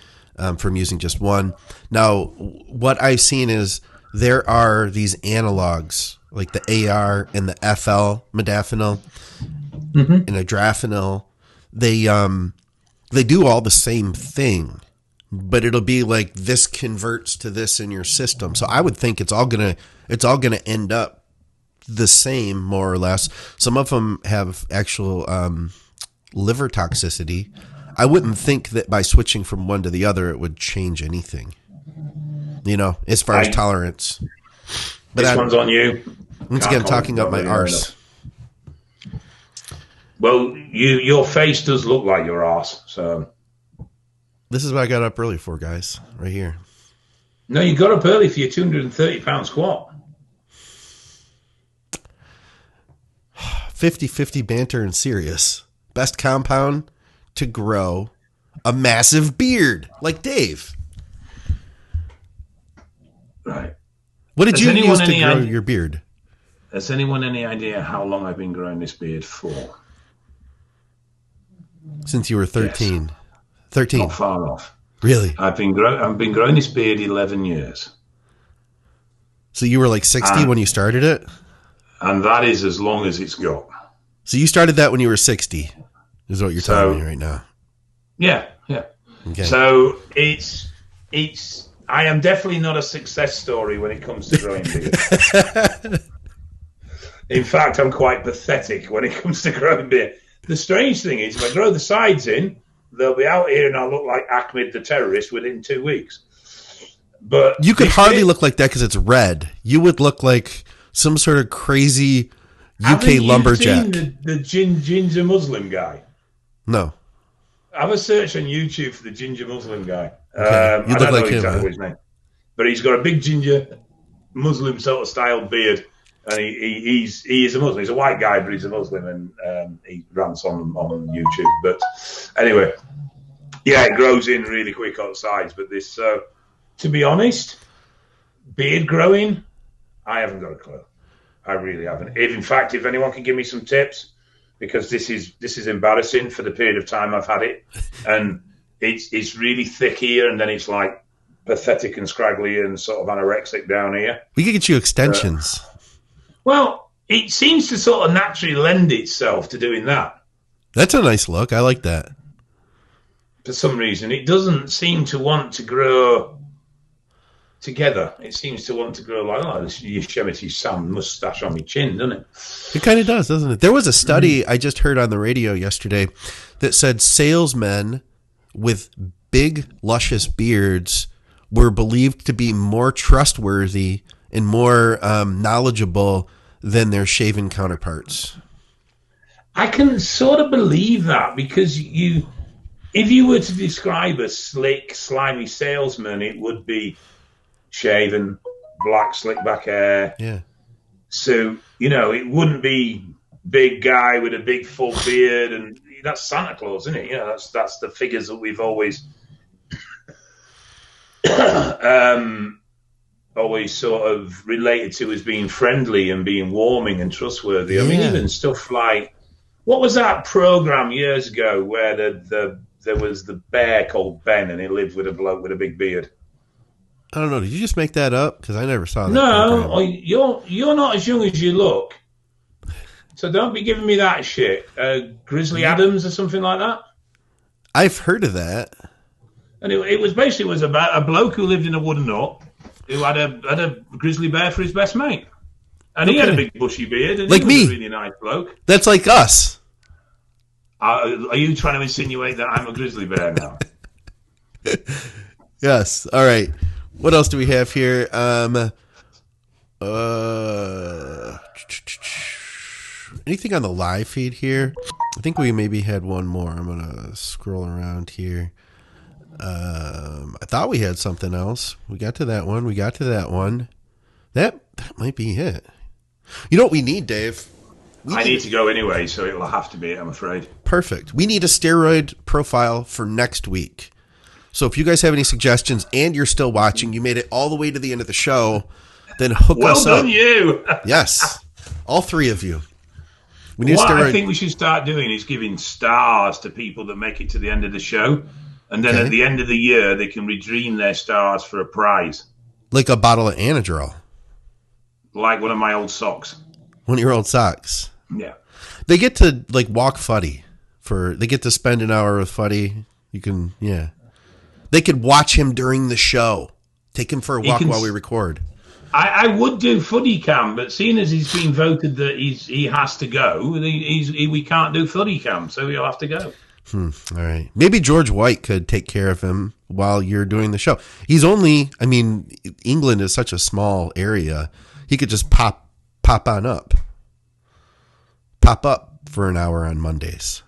from using just one? Now, what I've seen is there are these analogs like the AR and the FL modafinil and adrafinil. They do all the same thing, but it'll be like this converts to this in your system. So I would think it's all gonna end up the same, more or less. Some of them have actual liver toxicity. I wouldn't think that by switching from one to the other it would change anything, as far as tolerance. But this one's on you. Once again, talking up my arse. Well, your face does look like your arse, so. This is what I got up early for, guys, right here. No, you got up early for your 230-pound squat. 50-50 banter and serious. Best compound to grow a massive beard, like Dave. Right. What did you use to grow your beard? Has anyone any idea how long I've been growing this beard for? Since you were 13. Yes. 13. Not far off. Really? I've been growing this beard 11 years. So you were like 60 when you started it? And that is as long as it's got. So you started that when you were 60, is what you're telling me right now. Yeah. Okay. So I am definitely not a success story when it comes to growing beard. In fact, I'm quite pathetic when it comes to growing beard. The strange thing is, if I grow the sides in, they'll be out here and I'll look like Ahmed the terrorist within 2 weeks. But you could hardly look like that because it's red. You would look like some sort of crazy UK lumberjack. Have you seen the ginger Muslim guy? No. Have a search on YouTube for the ginger Muslim guy. Okay. You look like him, exactly his name. But he's got a big ginger Muslim sort of style beard. And he is a Muslim. He's a white guy, but he's a Muslim, and he rants on YouTube. But anyway, yeah, it grows in really quick on sides. But this, to be honest, beard growing, I haven't got a clue. I really haven't. If anyone can give me some tips, because this is embarrassing for the period of time I've had it, and it's really thick here, and then it's like pathetic and scraggly and sort of anorexic down here. We could get you extensions. Well, it seems to sort of naturally lend itself to doing that. That's a nice look. I like that. For some reason, it doesn't seem to want to grow together. It seems to want to grow like this Yosemite Sam mustache on my chin, doesn't it? It kind of does, doesn't it? There was a study I just heard on the radio yesterday that said salesmen with big, luscious beards were believed to be more trustworthy and more knowledgeable than their shaven counterparts. I can sort of believe that, because if you were to describe a slick, slimy salesman, it would be shaven, black, slick back hair. Yeah. So, it wouldn't be big guy with a big full beard, and that's Santa Claus, isn't it? That's the figures that we've always always sort of related to as being friendly and being warming and trustworthy. Yeah. I mean, even stuff like, what was that program years ago where there was the bear called Ben and he lived with a bloke with a big beard? I don't know. Did you just make that up? Because I never saw that. No, you're not as young as you look. So don't be giving me that shit. Grizzly Adams or something like that? I've heard of that. And it was about a bloke who lived in a wooden hut who had a grizzly bear for his best mate. And he had a big bushy beard. And like he was me. a really nice bloke. That's like us. Are you trying to insinuate that I'm a grizzly bear now? Yes. All right. What else do we have here? Anything on the live feed here? I think we maybe had one more. I'm going to scroll around here. I thought we had something else. We got to that one. That might be it. You know what we need, Dave? I need to go anyway, so it'll have to be it, I'm afraid. Perfect. We need a steroid profile for next week. So if you guys have any suggestions and you're still watching, you made it all the way to the end of the show, then hook us up. Well done, you. Yes. All three of you. We need what a steroid. I think we should start doing is giving stars to people that make it to the end of the show. And then at the end of the year, they can redeem their stars for a prize. Like a bottle of Anadrol. Like one of my old socks. One of your old socks. Yeah. They get to walk Fuddy. They get to spend an hour with Fuddy. You can, yeah. They could watch him during the show. Take him for a walk can while we record. I would do Footy Cam, but seeing as he's been voted that he has to go, we can't do Footy Cam, so he'll have to go. All right. Maybe George White could take care of him while you're doing the show. He's only, I mean, England is such a small area. He could just pop on up. Pop up for an hour on Mondays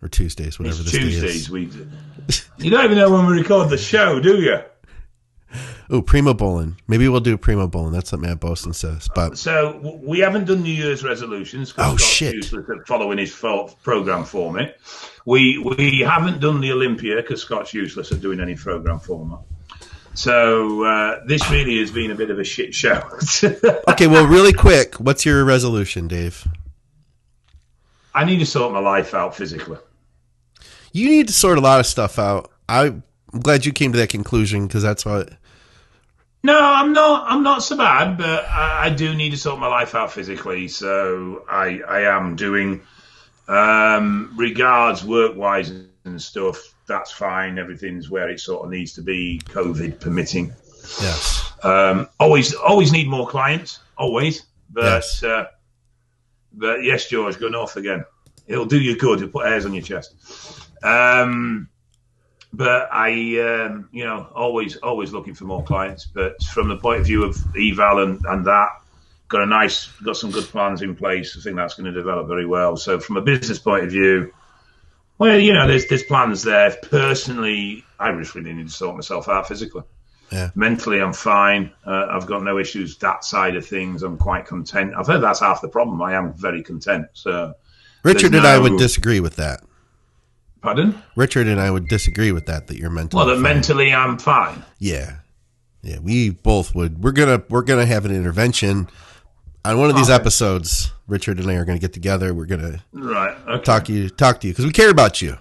or Tuesdays, whatever this day is. You don't even know when we record the show, do you? Oh, Primo Bowling. Maybe we'll do Primo Bowling. That's what Matt Boson says. But so we haven't done New Year's resolutions. Oh, shit. Useless at following his program for me. We haven't done the Olympia because Scott's useless at doing any program for me. So this really has been a bit of a shit show. Okay, well, really quick, what's your resolution, Dave? I need to sort my life out physically. You need to sort a lot of stuff out. I'm glad you came to that conclusion because that's what. No, I'm not so bad, but I do need to sort my life out physically. So I am doing regards work-wise and stuff. That's fine. Everything's where it sort of needs to be, COVID permitting. Yes. Always need more clients. Always. But Yes. But yes, George, go north again. It'll do you good. It'll put hairs on your chest. But I, always looking for more clients. But from the point of view of eval and that, got some good plans in place. I think that's going to develop very well. So from a business point of view, well, there's plans there. Personally, I just really need to sort myself out physically. Yeah. Mentally, I'm fine. I've got no issues that side of things. I'm quite content. I've heard that's half the problem. I am very content. So Richard and I would disagree with that. Pardon? Richard and I would disagree with that you're mentally Well, that fine. mentally I'm fine. Yeah. Yeah, we both would. We're gonna have an intervention on one of these episodes. Richard and I are gonna get together. We're gonna talk to you because we care about you.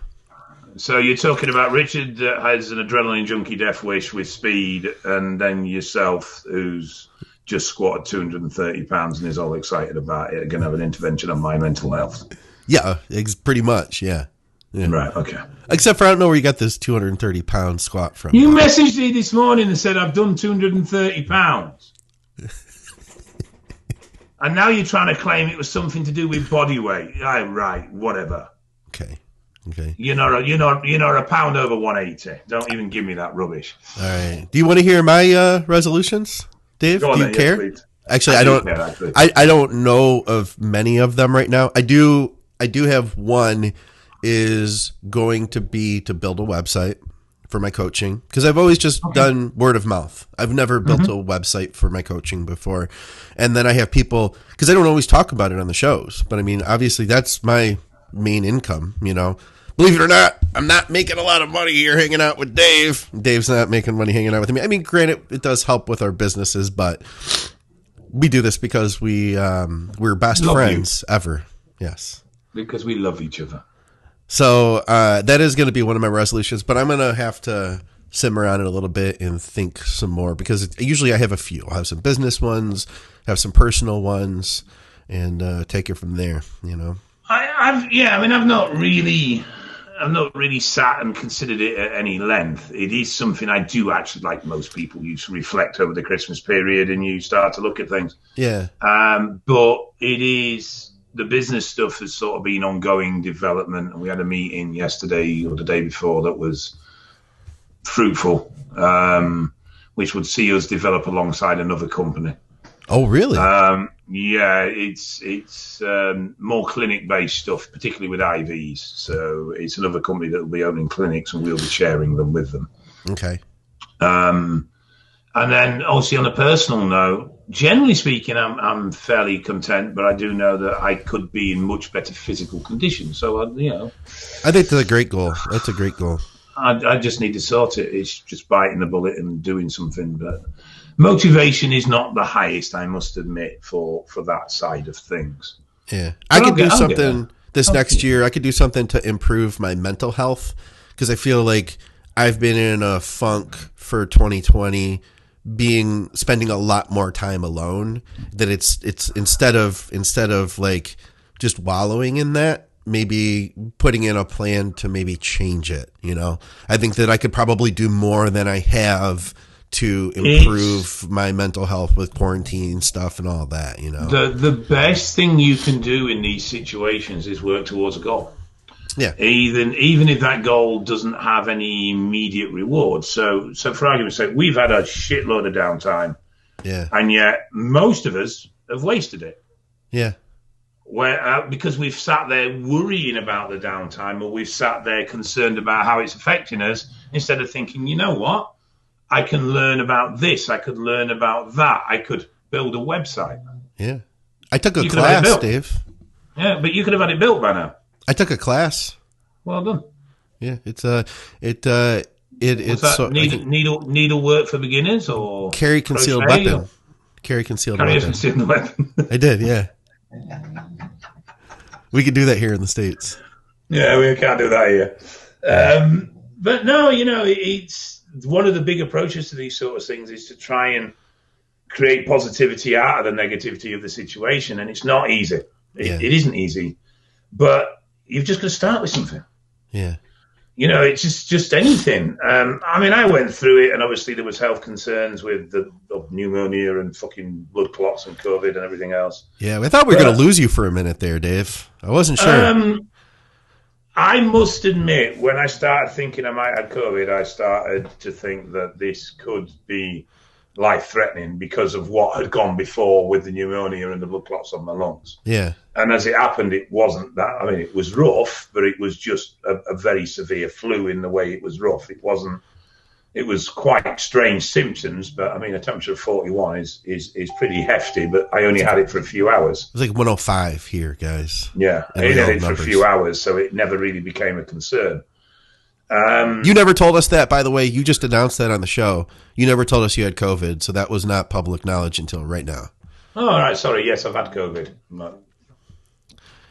So you're talking about Richard that has an adrenaline junkie death wish with speed, and then yourself who's just squatted 230 pounds and is all excited about it, going to have an intervention on my mental health. Yeah, pretty much. Yeah. Right. Okay. Except for I don't know where you got this 230 pound squat from. You messaged me this morning and said I've done 230 pounds. And now you're trying to claim it was something to do with body weight. Right, whatever. Okay. You're not a pound over 180. Don't even give me that rubbish. All right. Do you want to hear my resolutions, Dave? Go on do you then, care? yes, please. Actually, I I do don't. care, actually. I don't know of many of them right now. I do have one is going to be to build a website for my coaching because I've always just done word of mouth. I've never built a website for my coaching before. And then I have people, because I don't always talk about it on the shows, but I mean, obviously that's my main income, Believe it or not, I'm not making a lot of money here hanging out with Dave. Dave's not making money hanging out with me. I mean, granted, it does help with our businesses, but we do this because we're best friends ever. Yes. Because we love each other. So that is going to be one of my resolutions, but I'm going to have to simmer on it a little bit and think some more because usually I have a few. I'll have some business ones, have some personal ones, and take it from there, I've not really sat and considered it at any length. It is something I do actually, like most people, you reflect over the Christmas period and you start to look at things. Yeah. But it is, the business stuff has sort of been ongoing development. And we had a meeting yesterday or the day before that was fruitful, which would see us develop alongside another company. Oh, really? Yeah, it's more clinic-based stuff, particularly with IVs. So it's another company that will be owning clinics, and we'll be sharing them with them. Okay. And then, obviously, on a personal note, generally speaking, I'm fairly content, but I do know that I could be in much better physical condition. So, I think that's a great goal. That's a great goal. I just need to sort it. It's just biting the bullet and doing something, but motivation is not the highest, I must admit, for that side of things. Yeah. I could do something this next year. I could do something to improve my mental health because I feel like I've been in a funk for 2020 spending a lot more time alone that it's instead of like just wallowing in that, maybe putting in a plan to maybe change it. I think that I could probably do more than I have to improve my mental health with quarantine stuff and all that. The best thing you can do in these situations is work towards a goal. Yeah. Even if that goal doesn't have any immediate reward. So for argument's sake, we've had a shitload of downtime. Yeah. And yet most of us have wasted it. Yeah. Because we've sat there worrying about the downtime, or we've sat there concerned about how it's affecting us, instead of thinking, you know what? I can learn about this. I could learn about that. I could build a website. Yeah. I took a class, Dave. Yeah, but you could have had it built by now. I took a class. Well done. Yeah, it's needlework for beginners, or carry concealed weapon. Carry concealed weapon. I did, yeah. We could do that here in the States. Yeah, we can't do that here. But no, it's one of the big approaches to these sort of things is to try and create positivity out of the negativity of the situation, and it's not easy. It isn't easy, but you've just got to start with something. Yeah. It's just anything. I went through it, and obviously there was health concerns with the pneumonia and fucking blood clots and COVID and everything else. Yeah, I thought we were going to lose you for a minute there, Dave. I wasn't sure. I must admit, when I started thinking I might have COVID, I started to think that this could be life-threatening because of what had gone before with the pneumonia and the blood clots on my lungs. Yeah. And as it happened, it wasn't that. I mean, it was rough, but it was just a very severe flu in the way it was rough. It wasn't. It was quite strange symptoms, but I mean, a temperature of 41 is pretty hefty. But I only had it for a few hours. It was like 105 here, guys. Yeah, I had it for a few hours, so it never really became a concern. You never told us that, by the way. You just announced that on the show. You never told us you had COVID, so that was not public knowledge until right now. Oh, all right. Sorry. Yes, I've had COVID.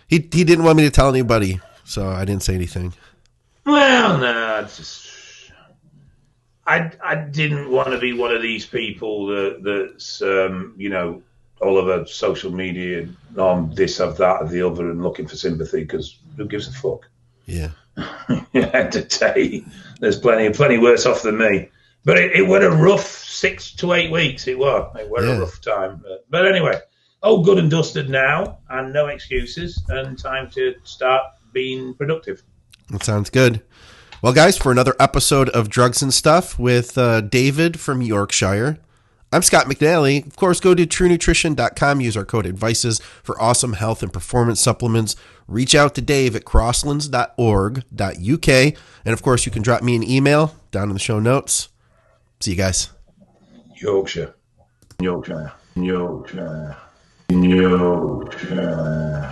He didn't want me to tell anybody, so I didn't say anything. Well, no, I didn't want to be one of these people that's all over social media on this, of that, of the other, and looking for sympathy, because who gives a fuck? Yeah. Today, there's plenty worse off than me. But it was a rough 6 to 8 weeks. It was a rough time. But anyway, all good and dusted now, and no excuses, and time to start being productive. That sounds good. Well, guys, for another episode of Drugs and Stuff with David from Yorkshire, I'm Scott McNally. Of course, go to TrueNutrition.com. Use our code ADVICES for awesome health and performance supplements. Reach out to Dave at crosslands.org.uk. And, of course, you can drop me an email down in the show notes. See you guys. Yorkshire. Yorkshire. Yorkshire. Yorkshire.